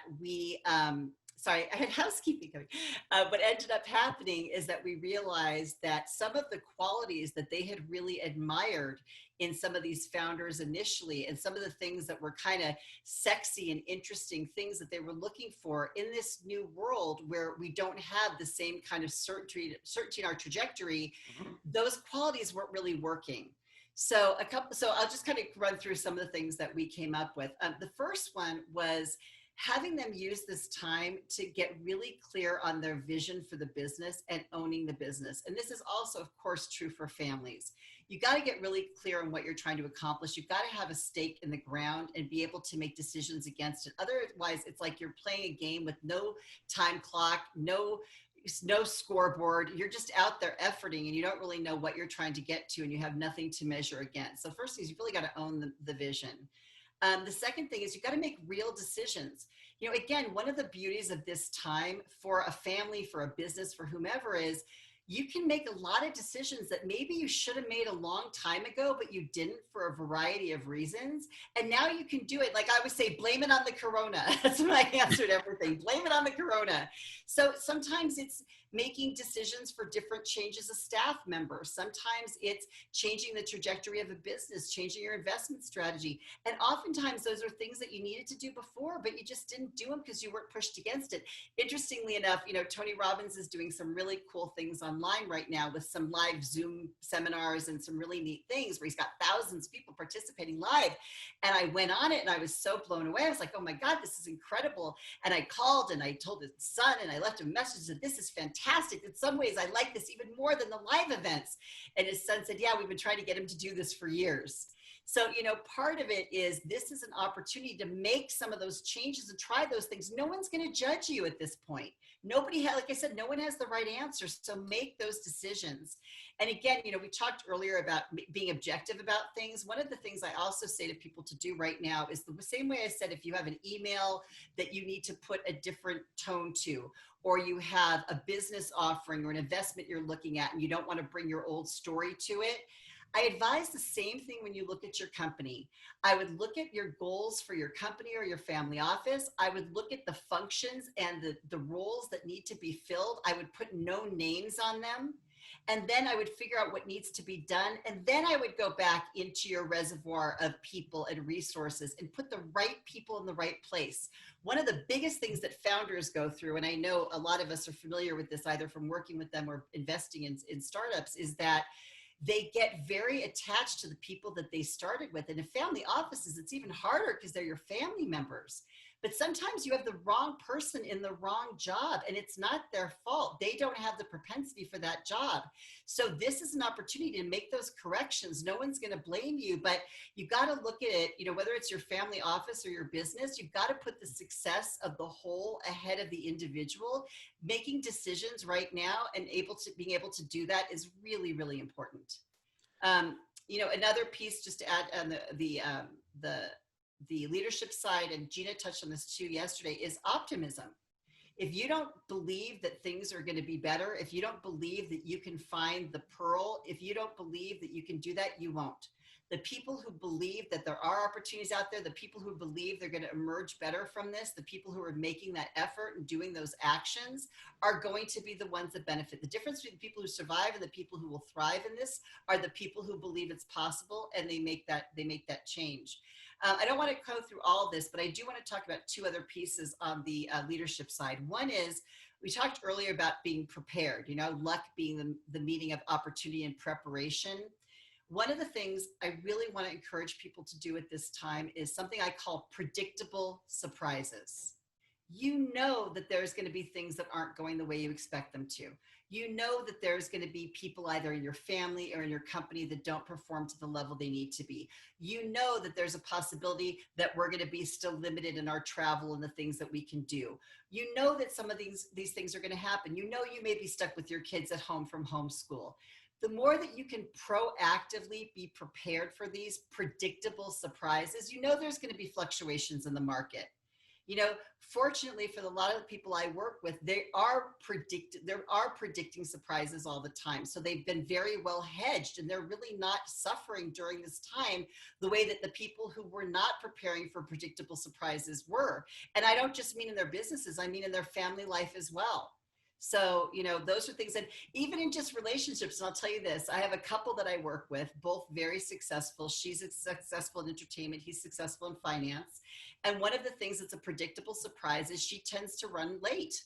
sorry, I had housekeeping coming. What ended up happening is that we realized that some of the qualities that they had really admired in some of these founders initially, and some of the things that were kind of sexy and interesting things that they were looking for in this new world where we don't have the same kind of certainty in our trajectory, those qualities weren't really working. So I'll just kind of run through some of the things that we came up with. The first one was having them use this time to get really clear on their vision for the business and owning the business. And this is also, of course, true for families. You got to get really clear on what you're trying to accomplish. You've got to have a stake in the ground and be able to make decisions against it. Otherwise, it's like you're playing a game with no time clock, no scoreboard. You're just out there efforting and you don't really know what you're trying to get to, and you have nothing to measure against. So first thing is, you've really got to own the vision. The second thing is, you've got to make real decisions. Again, one of the beauties of this time for a family, for a business, for whomever is, you can make a lot of decisions that maybe you should have made a long time ago, but you didn't for a variety of reasons. And now you can do it. Like I would say, blame it on the corona. That's my answer to everything. Blame it on the corona. So sometimes it's making decisions for different changes of staff members. Sometimes it's changing the trajectory of a business, changing your investment strategy. And oftentimes those are things that you needed to do before, but you just didn't do them because you weren't pushed against it. Interestingly enough, Tony Robbins is doing some really cool things online right now with some live Zoom seminars and some really neat things where he's got thousands of people participating live. And I went on it and I was so blown away. I was like, oh my God, this is incredible. And I called and I told his son and I left a message that this is fantastic. In some ways, I like this even more than the live events. And his son said, yeah, we've been trying to get him to do this for years. So, part of it is this is an opportunity to make some of those changes and try those things. No one's going to judge you at this point. Like I said, no one has the right answer. So make those decisions. And again, we talked earlier about being objective about things. One of the things I also say to people to do right now is the same way I said, if you have an email that you need to put a different tone to, or you have a business offering or an investment you're looking at and you don't want to bring your old story to it, I advise the same thing when you look at your company. I would look at your goals for your company or your family office. I would look at the functions and the roles that need to be filled. I would put no names on them. And then I would figure out what needs to be done. And then I would go back into your reservoir of people and resources and put the right people in the right place. One of the biggest things that founders go through, and I know a lot of us are familiar with this either from working with them or investing in startups, is that they get very attached to the people that they started with. And in family offices, it's even harder because they're your family members. But sometimes you have the wrong person in the wrong job, and it's not their fault. They don't have the propensity for that job. So this is an opportunity to make those corrections. No one's going to blame you, but you got to look at it, whether it's your family office or your business, you've got to put the success of the whole ahead of the individual. Making decisions right now and being able to do that is really, really important. Another piece just to add on the leadership side, and Gina touched on this too yesterday, is optimism. If you don't believe that things are going to be better, if you don't believe that you can find the pearl, if you don't believe that you can do that, you won't. The people who believe that there are opportunities out there, the people who believe they're going to emerge better from this, the people who are making that effort and doing those actions are going to be the ones that benefit. The difference between the people who survive and the people who will thrive in this are the people who believe it's possible and they make that change. I don't want to go through all of this, but I do want to talk about two other pieces on the leadership side. One is, we talked earlier about being prepared, luck being the meaning of opportunity and preparation. One of the things I really want to encourage people to do at this time is something I call predictable surprises. You know that there's going to be things that aren't going the way you expect them to. You know that there's going to be people either in your family or in your company that don't perform to the level they need to be. You know that there's a possibility that we're going to be still limited in our travel and the things that we can do. You know that some of these things are going to happen. You know you may be stuck with your kids at home from homeschool. The more that you can proactively be prepared for these predictable surprises, there's going to be fluctuations in the market. Fortunately for a lot of the people I work with, there are predicting surprises all the time. So they've been very well hedged and they're really not suffering during this time the way that the people who were not preparing for predictable surprises were. And I don't just mean in their businesses, I mean in their family life as well. So, those are things. And even in just relationships, and I'll tell you this, I have a couple that I work with, both very successful. She's successful in entertainment. He's successful in finance. And one of the things that's a predictable surprise is she tends to run late.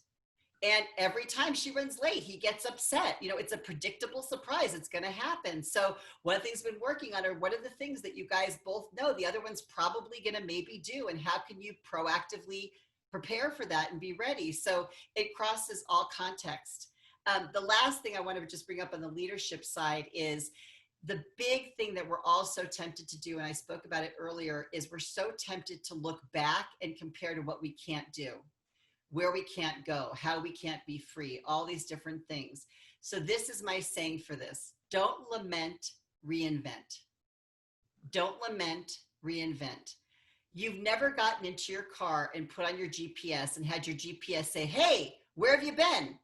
And every time she runs late, he gets upset. It's a predictable surprise. It's going to happen. So one of the things we've been working on are what are the things that you guys both know the other one's probably going to maybe do, and how can you proactively prepare for that and be ready? So it crosses all context. The last thing I want to just bring up on the leadership side is the big thing that we're all so tempted to do, and I spoke about it earlier, is we're so tempted to look back and compare to what we can't do, where we can't go, how we can't be free, all these different things. So this is my saying for this: don't lament, reinvent. Don't lament, reinvent. You've never gotten into your car and put on your GPS and had your GPS say, hey, where have you been?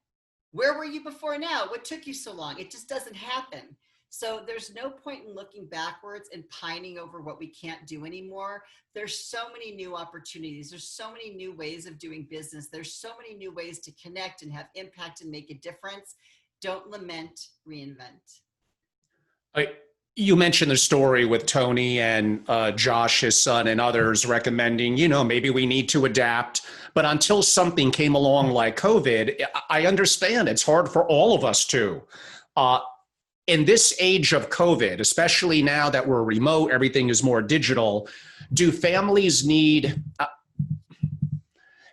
Where were you before now? What took you so long? It just doesn't happen. So there's no point in looking backwards and pining over what we can't do anymore. There's so many new opportunities. There's so many new ways of doing business. There's so many new ways to connect and have impact and make a difference. Don't lament, reinvent. You mentioned the story with Tony and Josh, his son, and others recommending, maybe we need to adapt. But until something came along like COVID, I understand it's hard for all of us to. In this age of COVID, especially now that we're remote, everything is more digital, do families need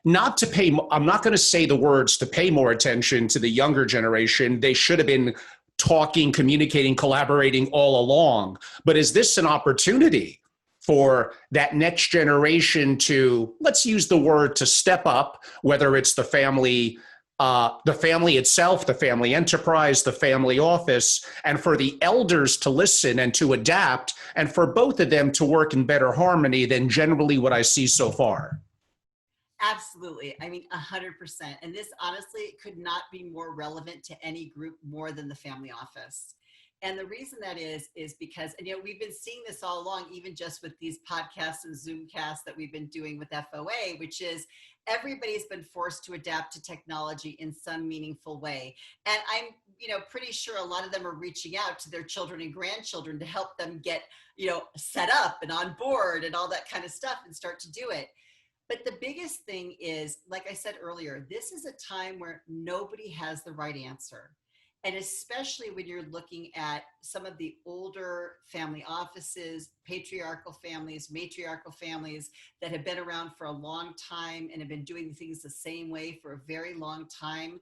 not to pay, I'm not going to say the words to pay more attention to the younger generation. They should have been talking, communicating, collaborating all along. But is this an opportunity for that next generation to, let's use the word, to step up, whether it's the family itself, the family enterprise, the family office, and for the elders to listen and to adapt, and for both of them to work in better harmony than generally what I see so far? Absolutely. 100%. And this honestly could not be more relevant to any group more than the family office. And the reason that is because, and we've been seeing this all along, even just with these podcasts and Zoomcasts that we've been doing with FOA, which is everybody's been forced to adapt to technology in some meaningful way. And I'm, pretty sure a lot of them are reaching out to their children and grandchildren to help them get, set up and on board and all that kind of stuff and start to do it. But the biggest thing is, like I said earlier, this is a time where nobody has the right answer. And especially when you're looking at some of the older family offices, patriarchal families, matriarchal families that have been around for a long time and have been doing things the same way for a very long time,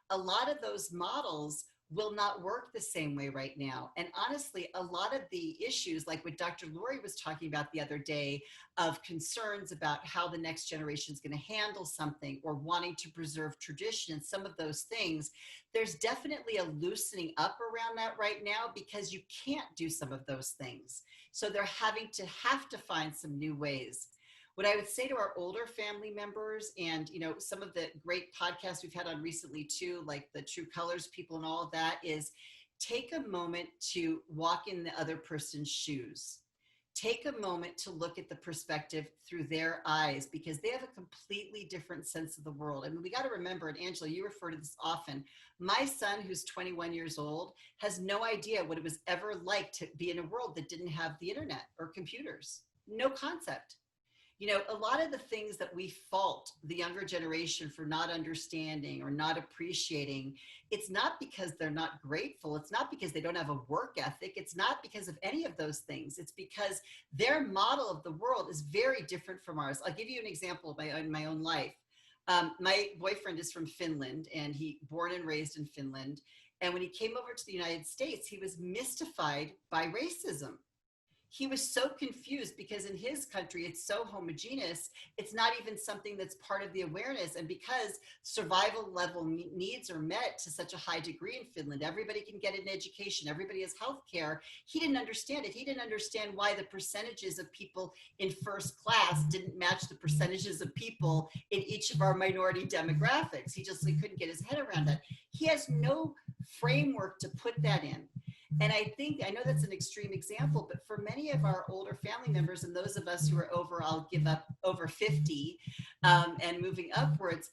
a lot of those models will not work the same way right now. And honestly, a lot of the issues, like what Dr. Lori was talking about the other day, of concerns about how the next generation is going to handle something or wanting to preserve tradition and some of those things, there's definitely a loosening up around that right now because you can't do some of those things. So they're having to find some new ways. What I would say to our older family members and, some of the great podcasts we've had on recently too, like the True Colors people and all of that, is take a moment to walk in the other person's shoes. Take a moment to look at the perspective through their eyes because they have a completely different sense of the world. I mean, we got to remember, and Angela, you refer to this often, my son, who's 21 years old, has no idea what it was ever like to be in a world that didn't have the internet or computers. No concept. A lot of the things that we fault the younger generation for not understanding or not appreciating, it's not because they're not grateful. It's not because they don't have a work ethic. It's not because of any of those things. It's because their model of the world is very different from ours. I'll give you an example in my own life. My boyfriend is from Finland, and he born and raised in Finland. And when he came over to the United States, he was mystified by racism. He was so confused because in his country, it's so homogeneous, it's not even something that's part of the awareness. And because survival level needs are met to such a high degree in Finland, everybody can get an education, everybody has healthcare. He didn't understand it. He didn't understand why the percentages of people in first class didn't match the percentages of people in each of our minority demographics. He couldn't get his head around that. He has no framework to put that in. And I know that's an extreme example, but for many of our older family members and those of us who are over 50 and moving upwards,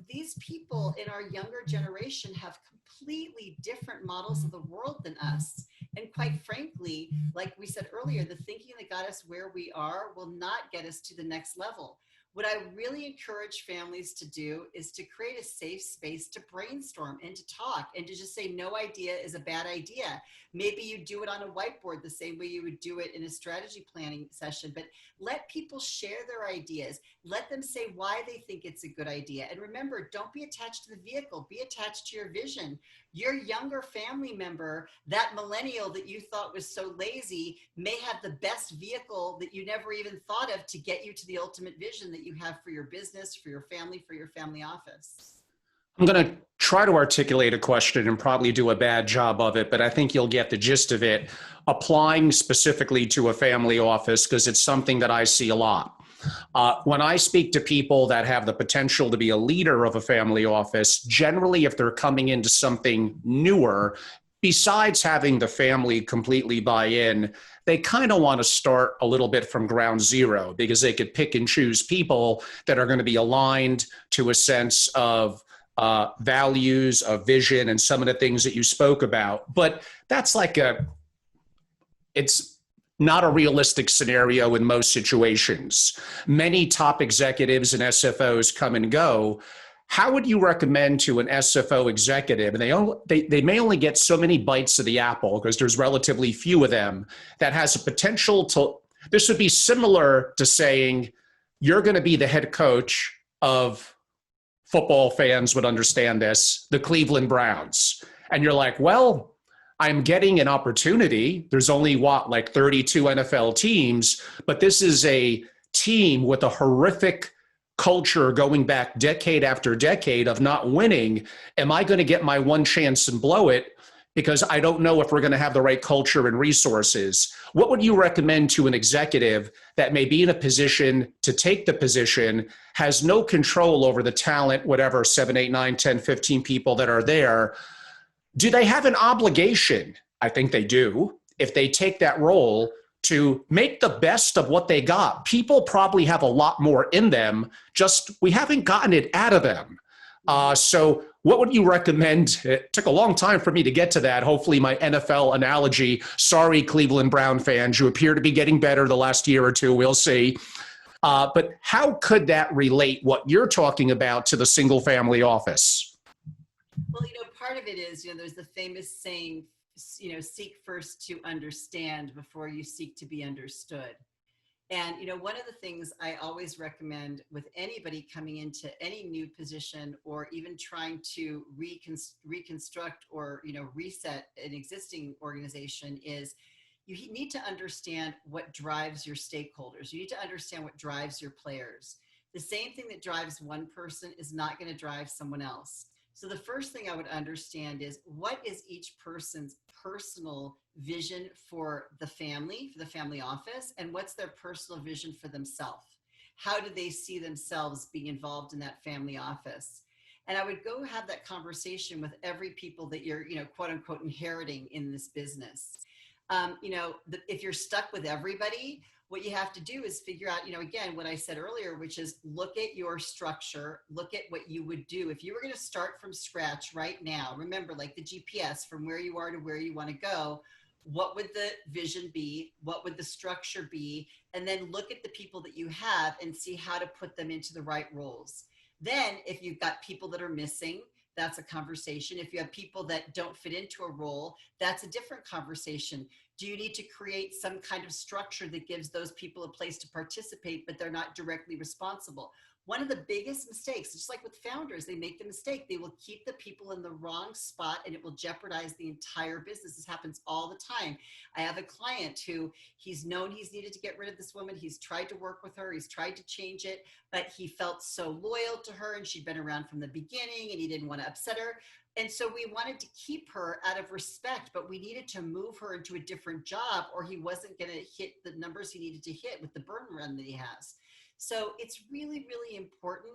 these people in our younger generation have completely different models of the world than us. And quite frankly, like we said earlier, the thinking that got us where we are will not get us to the next level. What I really encourage families to do is to create a safe space to brainstorm and to talk and to just say no idea is a bad idea. Maybe you do it on a whiteboard the same way you would do it in a strategy planning session, but let people share their ideas. Let them say why they think it's a good idea. And remember, don't be attached to the vehicle, be attached to your vision. Your younger family member, that millennial that you thought was so lazy, may have the best vehicle that you never even thought of to get you to the ultimate vision that you have for your business, for your family office. I'm going to try to articulate a question and probably do a bad job of it, but I think you'll get the gist of it, applying specifically to a family office, because it's something that I see a lot. When I speak to people that have the potential to be a leader of a family office, generally, if they're coming into something newer, besides having the family completely buy in, they kind of want to start a little bit from ground zero because they could pick and choose people that are going to be aligned to a sense of values, of vision, and some of the things that you spoke about. But that's it's not a realistic scenario in most situations. Many top executives and SFOs come and go. How would you recommend to an SFO executive, and they may only get so many bites of the apple because there's relatively few of them, that has a potential to, this would be similar to saying, you're going to be the head coach of, football fans would understand this, the Cleveland Browns. And you're like, well, I'm getting an opportunity. There's only 32 NFL teams, but this is a team with a horrific culture going back decade after decade of not winning. Am I going to get my one chance and blow it because I don't know if we're going to have the right culture and resources? What would you recommend to an executive that may be in a position to take the position, has no control over the talent, whatever, 7, 8, 9, 10, 15 people that are there? Do they have an obligation I think they do. If they take that role to make the best of what they got, people probably have a lot more in them, just we haven't gotten it out of them. So what would you recommend? It took a long time for me to get to that. Hopefully my NFL analogy, sorry, Cleveland Brown fans, you appear to be getting better the last year or two. We'll see. But how could that relate what you're talking about to the single family office? Well, part of it is, there's the famous saying, seek first to understand before you seek to be understood. And, one of the things I always recommend with anybody coming into any new position or even trying to reconstruct or, reset an existing organization is you need to understand what drives your stakeholders. You need to understand what drives your players. The same thing that drives one person is not going to drive someone else. So the first thing I would understand is what is each person's personal vision for the family office, and what's their personal vision for themselves? How do they see themselves being involved in that family office? And I would go have that conversation with every people that you're, quote unquote, inheriting in this business. If you're stuck with everybody, what you have to do is figure out, again, what I said earlier, which is look at your structure, look at what you would do. If you were going to start from scratch right now, remember, like the GPS, from where you are to where you want to go, what would the vision be? What would the structure be? And then look at the people that you have and see how to put them into the right roles. Then if you've got people that are missing, that's a conversation. If you have people that don't fit into a role, that's a different conversation. Do you need to create some kind of structure that gives those people a place to participate, but they're not directly responsible? One of the biggest mistakes, just like with founders, they make the mistake. They will keep the people in the wrong spot and it will jeopardize the entire business. This happens all the time. I have a client who he's known he's needed to get rid of this woman. He's tried to work with her. He's tried to change it, but he felt so loyal to her and she'd been around from the beginning and he didn't want to upset her. And so we wanted to keep her out of respect, but we needed to move her into a different job or he wasn't going to hit the numbers he needed to hit with the burn run that he has. So it's really, really important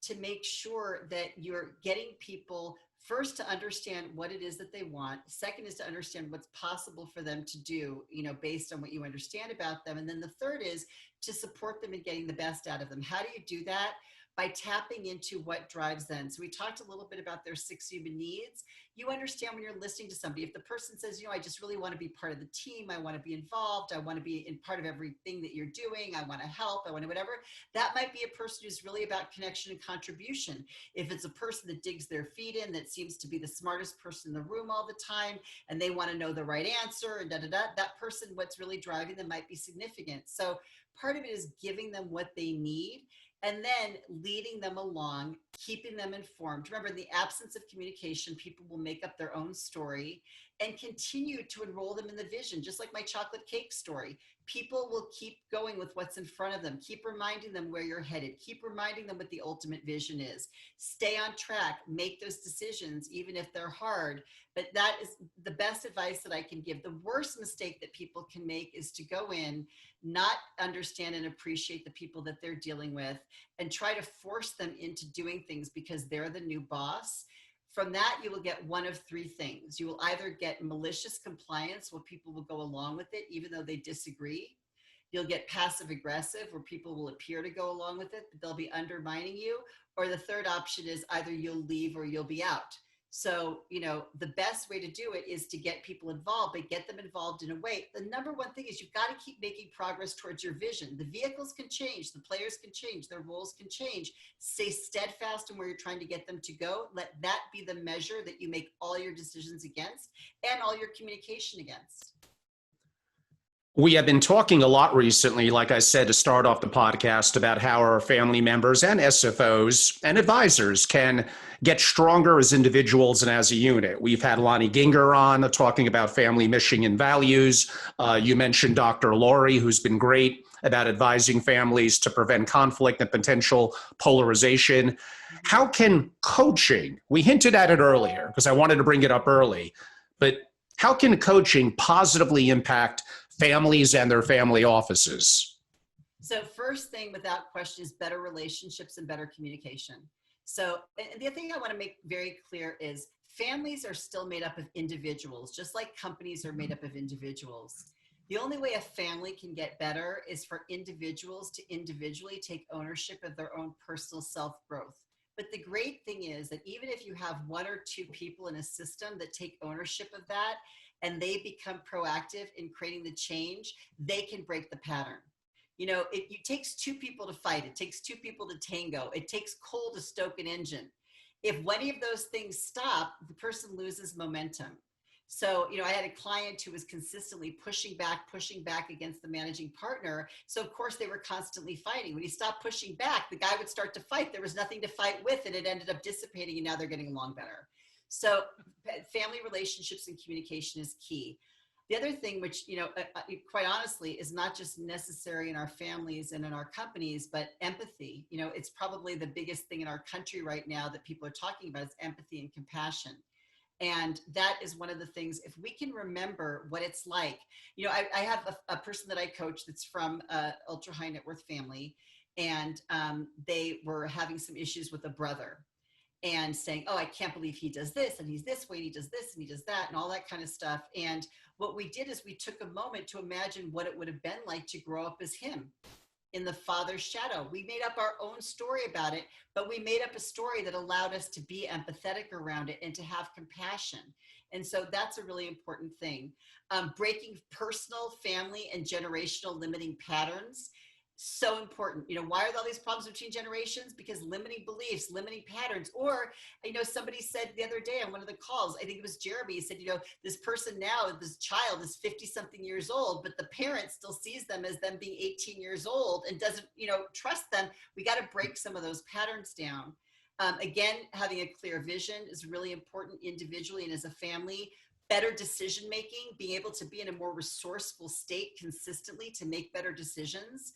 to make sure that you're getting people first to understand what it is that they want. Second is to understand what's possible for them to do, based on what you understand about them. And then the third is to support them in getting the best out of them. How do you do that? By tapping into what drives them. So we talked a little bit about their 6 human needs. You understand when you're listening to somebody, if the person says, I just really want to be part of the team, I want to be involved, I want to be in part of everything that you're doing, I want to help, I want to whatever, that might be a person who's really about connection and contribution. If it's a person that digs their feet in, that seems to be the smartest person in the room all the time, and they want to know the right answer, and that person, what's really driving them might be significant. So part of it is giving them what they need, and then leading them along, keeping them informed. Remember, in the absence of communication, people will make up their own story and continue to enroll them in the vision, just like my chocolate cake story. People will keep going with what's in front of them. Keep reminding them where you're headed. Keep reminding them what the ultimate vision is. Stay on track. Make those decisions, even if they're hard. But that is the best advice that I can give. The worst mistake that people can make is to go in, not understand and appreciate the people that they're dealing with, and try to force them into doing things because they're the new boss. From that, you will get one of 3 things. You will either get malicious compliance where people will go along with it even though they disagree. You'll get passive aggressive where people will appear to go along with it, but they'll be undermining you. Or the third option is either you'll leave or you'll be out. So, the best way to do it is to get people involved, but get them involved in a way. The number one thing is you've got to keep making progress towards your vision. The vehicles can change, the players can change, their roles can change. Stay steadfast in where you're trying to get them to go. Let that be the measure that you make all your decisions against and all your communication against. We have been talking a lot recently, like I said, to start off the podcast about how our family members and SFOs and advisors can get stronger as individuals and as a unit. We've had Lonnie Ginger on talking about family mission and values. You mentioned Dr. Laurie, who's been great about advising families to prevent conflict and potential polarization. How can coaching, we hinted at it earlier because I wanted to bring it up early, but how can coaching positively impact families and their family offices? So first thing without question is better relationships and better communication. So, and the other thing I want to make very clear is families are still made up of individuals, just like companies are made up of individuals. The only way a family can get better is for individuals to individually take ownership of their own personal self-growth. But the great thing is that even if you have one or two people in a system that take ownership of that and they become proactive in creating the change, they can break the pattern. You know, it takes two people to fight. It takes two people to tango. It takes coal to stoke an engine. If one of those things stop, the person loses momentum. So, you know, I had a client who was consistently pushing back against the managing partner. So of course they were constantly fighting. When he stopped pushing back, the guy would start to fight. There was nothing to fight with, and it ended up dissipating, and now they're getting along better. So family relationships and communication is key. The other thing, which, you know, quite honestly, is not just necessary in our families and in our companies, but empathy. You know, it's probably the biggest thing in our country right now that people are talking about is empathy and compassion. And that is one of the things, if we can remember what it's like, you know, I have a person that I coach that's from ultra high net worth family, and they were having some issues with a brother and saying, oh, I can't believe he does this and he's this way and he does this and he does that and all that kind of stuff. And what we did is we took a moment to imagine what it would have been like to grow up as him in the father's shadow. We made up our own story about it, but we made up a story that allowed us to be empathetic around it and to have compassion. And so that's a really important thing. Breaking personal, family, and generational limiting patterns. So important. You know, why are all these problems between generations? Because limiting beliefs, limiting patterns. Or, you know, somebody said the other day on one of the calls, I think it was Jeremy, he said, you know, this person now, this child is 50 something years old, but the parent still sees them as them being 18 years old and doesn't, you know, trust them. We got to break some of those patterns down. Again, having a clear vision is really important individually and as a family. Better decision making, being able to be in a more resourceful state consistently to make better decisions.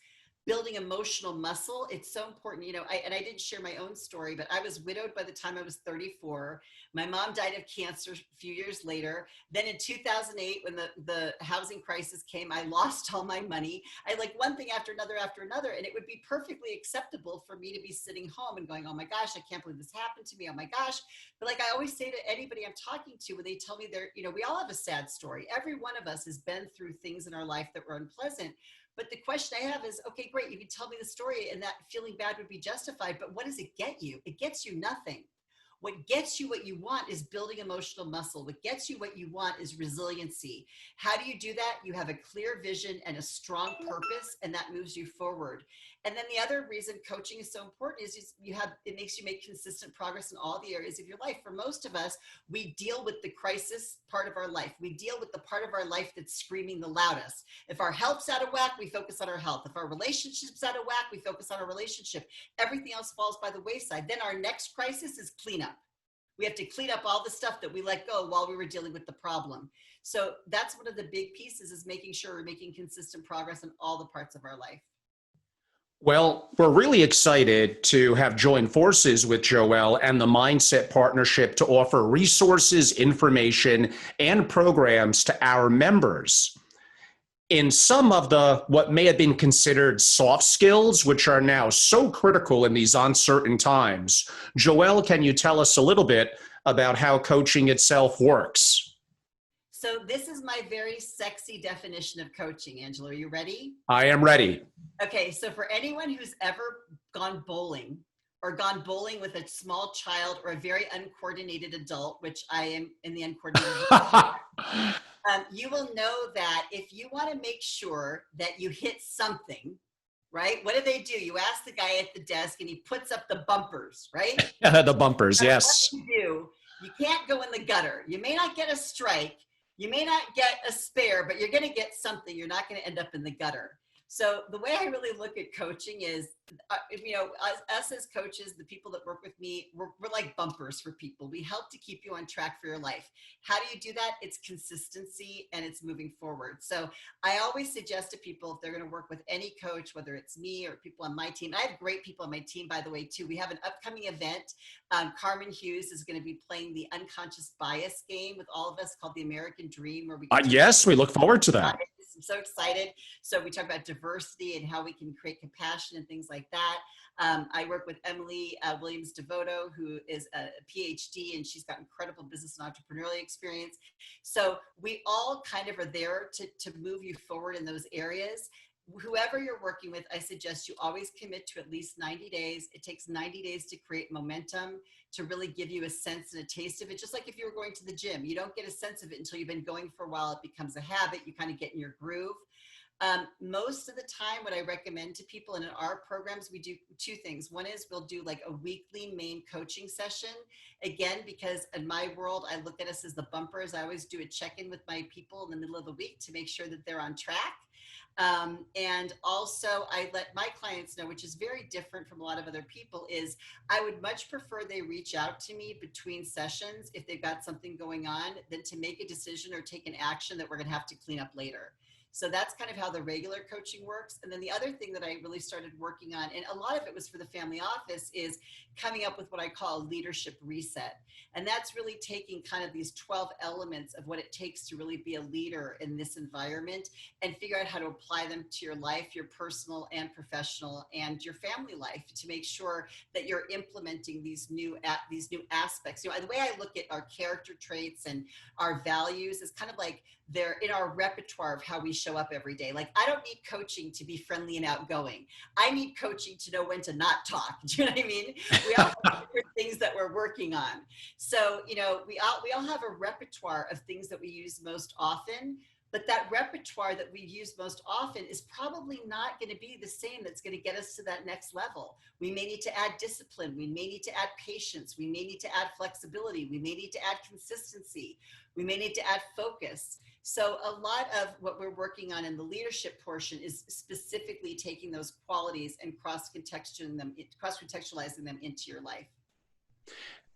Building emotional muscle. It's so important. You know, I didn't share my own story, but I was widowed by the time I was 34. My mom died of cancer a few years later. Then in 2008, when the housing crisis came, I lost all my money. I had like one thing after another, and it would be perfectly acceptable for me to be sitting home and going, oh my gosh, I can't believe this happened to me. Oh my gosh. But like I always say to anybody I'm talking to, when they tell me they're, you know, we all have a sad story. Every one of us has been through things in our life that were unpleasant. But the question I have is, okay, great, you can tell me the story and that feeling bad would be justified, but what does it get you? It gets you nothing. What gets you what you want is building emotional muscle. What gets you what you want is resiliency. How do you do that? You have a clear vision and a strong purpose, and that moves you forward. And then the other reason coaching is so important is it makes you make consistent progress in all the areas of your life. For most of us, we deal with the crisis part of our life. We deal with the part of our life that's screaming the loudest. If our health's out of whack, we focus on our health. If our relationship's out of whack, we focus on our relationship. Everything else falls by the wayside. Then our next crisis is cleanup. We have to clean up all the stuff that we let go while we were dealing with the problem. So that's one of the big pieces, is making sure we're making consistent progress in all the parts of our life. Well, we're really excited to have joined forces with Joelle and the Mindset Partnership to offer resources, information, and programs to our members in some of the what may have been considered soft skills, which are now so critical in these uncertain times. Joelle, can you tell us a little bit about how coaching itself works? So this is my very sexy definition of coaching, Angela. Are you ready? I am ready. Okay, so for anyone who's ever gone bowling or gone bowling with a small child or a very uncoordinated adult, which I am in the uncoordinated adult, you will know that if you want to make sure that you hit something, right? What do? You ask the guy at the desk and he puts up the bumpers, right? The bumpers, yes. What you can't go in the gutter. You may not get a strike. You may not get a spare, but you're going to get something. You're not going to end up in the gutter. So the way I really look at coaching is, you know, us as coaches, the people that work with me, we're like bumpers for people. We help to keep you on track for your life. How do you do that? It's consistency and it's moving forward. So I always suggest to people, if they're going to work with any coach, whether it's me or people on my team, I have great people on my team, by the way, too. We have an upcoming event. Carmen Hughes is going to be playing the unconscious bias game with all of us called the American Dream, where we Yes, we look forward to that. I'm so excited. So we talk about diversity and how we can create compassion and things like that. I work with Emily Williams Devoto, who is a PhD, and she's got incredible business and entrepreneurial experience. So we all kind of are there to move you forward in those areas. Whoever you're working with, I suggest you always commit to at least 90 days. It takes 90 days to create momentum, to really give you a sense and a taste of it. Just like if you were going to the gym, you don't get a sense of it until you've been going for a while. It becomes a habit. You kind of get in your groove. Most of the time, what I recommend to people, and in our programs, we do two things. One is we'll do like a weekly main coaching session. Again, because in my world, I look at us as the bumpers. I always do a check-in with my people in the middle of the week to make sure that they're on track. And also I let my clients know, which is very different from a lot of other people, is I would much prefer they reach out to me between sessions if they've got something going on than to make a decision or take an action that we're going to have to clean up later. So that's kind of how the regular coaching works. And then the other thing that I really started working on, and a lot of it was for the family office, is coming up with what I call a leadership reset. And that's really taking kind of these 12 elements of what it takes to really be a leader in this environment and figure out how to apply them to your life, your personal and professional, and your family life, to make sure that you're implementing these new aspects. You know, the way I look at our character traits and our values is kind of like they're in our repertoire of how we show up every day. Like, I don't need coaching to be friendly and outgoing. I need coaching to know when to not talk. Do you know what I mean? We all have different things that we're working on. So, you know, we all have a repertoire of things that we use most often, but that repertoire that we use most often is probably not going to be the same that's going to get us to that next level. We may need to add discipline. We may need to add patience. We may need to add flexibility. We may need to add consistency. We may need to add focus. So a lot of what we're working on in the leadership portion is specifically taking those qualities and cross-contextualizing them into your life.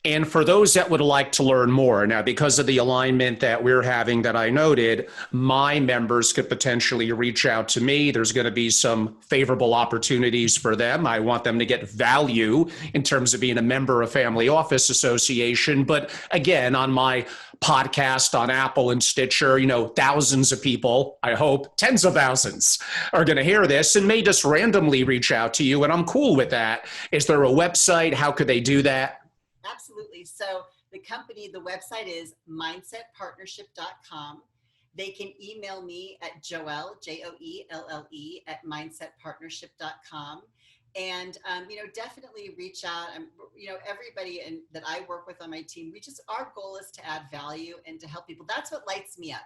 And for those that would like to learn more, now, because of the alignment that we're having that I noted, my members could potentially reach out to me. There's going to be some favorable opportunities for them. I want them to get value in terms of being a member of Family Office Association. But again, on my podcast on Apple and Stitcher, you know, thousands of people, I hope tens of thousands, are going to hear this and may just randomly reach out to you. And I'm cool with that. Is there a website? How could they do that? Absolutely. So the website is mindsetpartnership.com. They can email me at Joelle, Joelle, at mindsetpartnership.com. And, you know, definitely reach out. You know, everybody that I work with on my team, our goal is to add value and to help people. That's what lights me up.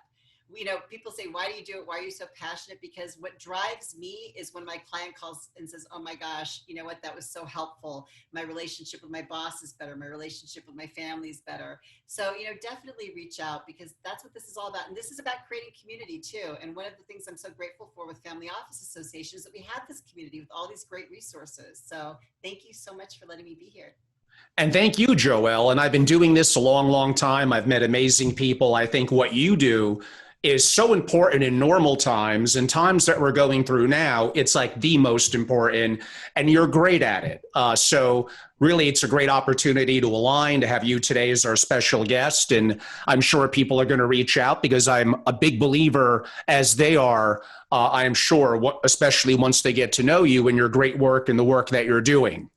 You know, people say, why do you do it? Why are you so passionate? Because what drives me is when my client calls and says, oh my gosh, you know what, that was so helpful. My relationship with my boss is better. My relationship with my family is better. So, you know, definitely reach out, because that's what this is all about. And this is about creating community too. And one of the things I'm so grateful for with Family Office Association is that we have this community with all these great resources. So thank you so much for letting me be here. And thank you, Joelle. And I've been doing this a long, long time. I've met amazing people. I think what you do is so important in normal times, and times that we're going through now, it's like the most important, and you're great at it. So really, it's a great opportunity to align, to have you today as our special guest. And I'm sure people are going to reach out, because I'm a big believer, as they are, I am sure, especially once they get to know you and your great work and the work that you're doing.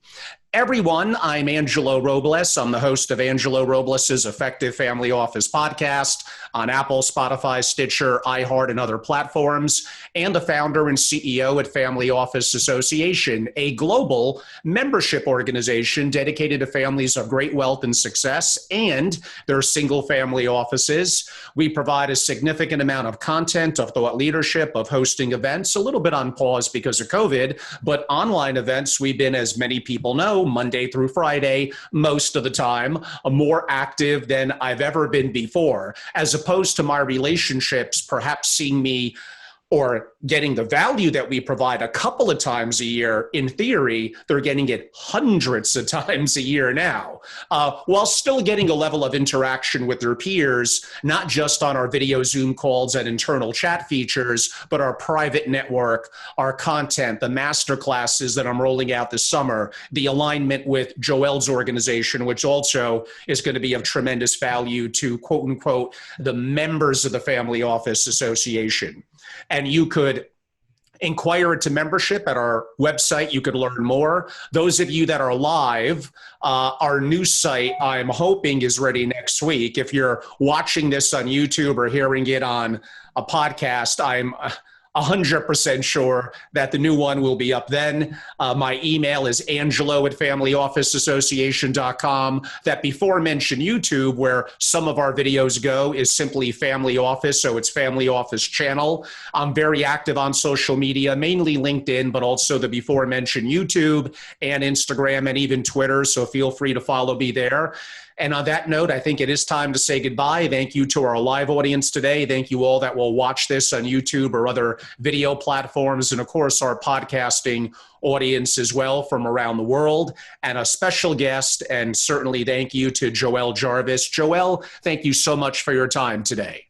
Everyone, I'm Angelo Robles. I'm the host of Angelo Robles' Effective Family Office podcast on Apple, Spotify, Stitcher, iHeart, and other platforms, and the founder and CEO at Family Office Association, a global membership organization dedicated to families of great wealth and success and their single family offices. We provide a significant amount of content, of thought leadership, of hosting events, a little bit on pause because of COVID, but online events, we've been, as many people know, Monday through Friday, most of the time, more active than I've ever been before, as opposed to my relationships perhaps seeing me or getting the value that we provide a couple of times a year. In theory, they're getting it hundreds of times a year now, while still getting a level of interaction with their peers, not just on our video Zoom calls and internal chat features, but our private network, our content, the master classes that I'm rolling out this summer, the alignment with Joelle's organization, which also is going to be of tremendous value to, quote unquote, the members of the Family Office Association. and you could inquire into membership at our website. You could learn more. Those of you that are live, our new site, I'm hoping, is ready next week. If you're watching this on YouTube or hearing it on a podcast, I'm 100% sure that the new one will be up then. My email is angelo@familyofficeassociation.com. That before mentioned YouTube, where some of our videos go, is simply Family Office, so it's Family Office channel. I'm very active on social media, mainly LinkedIn, but also the before mentioned YouTube and Instagram and even Twitter, so feel free to follow me there. And on that note, I think it is time to say goodbye. Thank you to our live audience today. Thank you all that will watch this on YouTube or other video platforms. And of course, our podcasting audience as well from around the world. And a special guest, and certainly thank you to Joelle Jarvis. Joelle, thank you so much for your time today.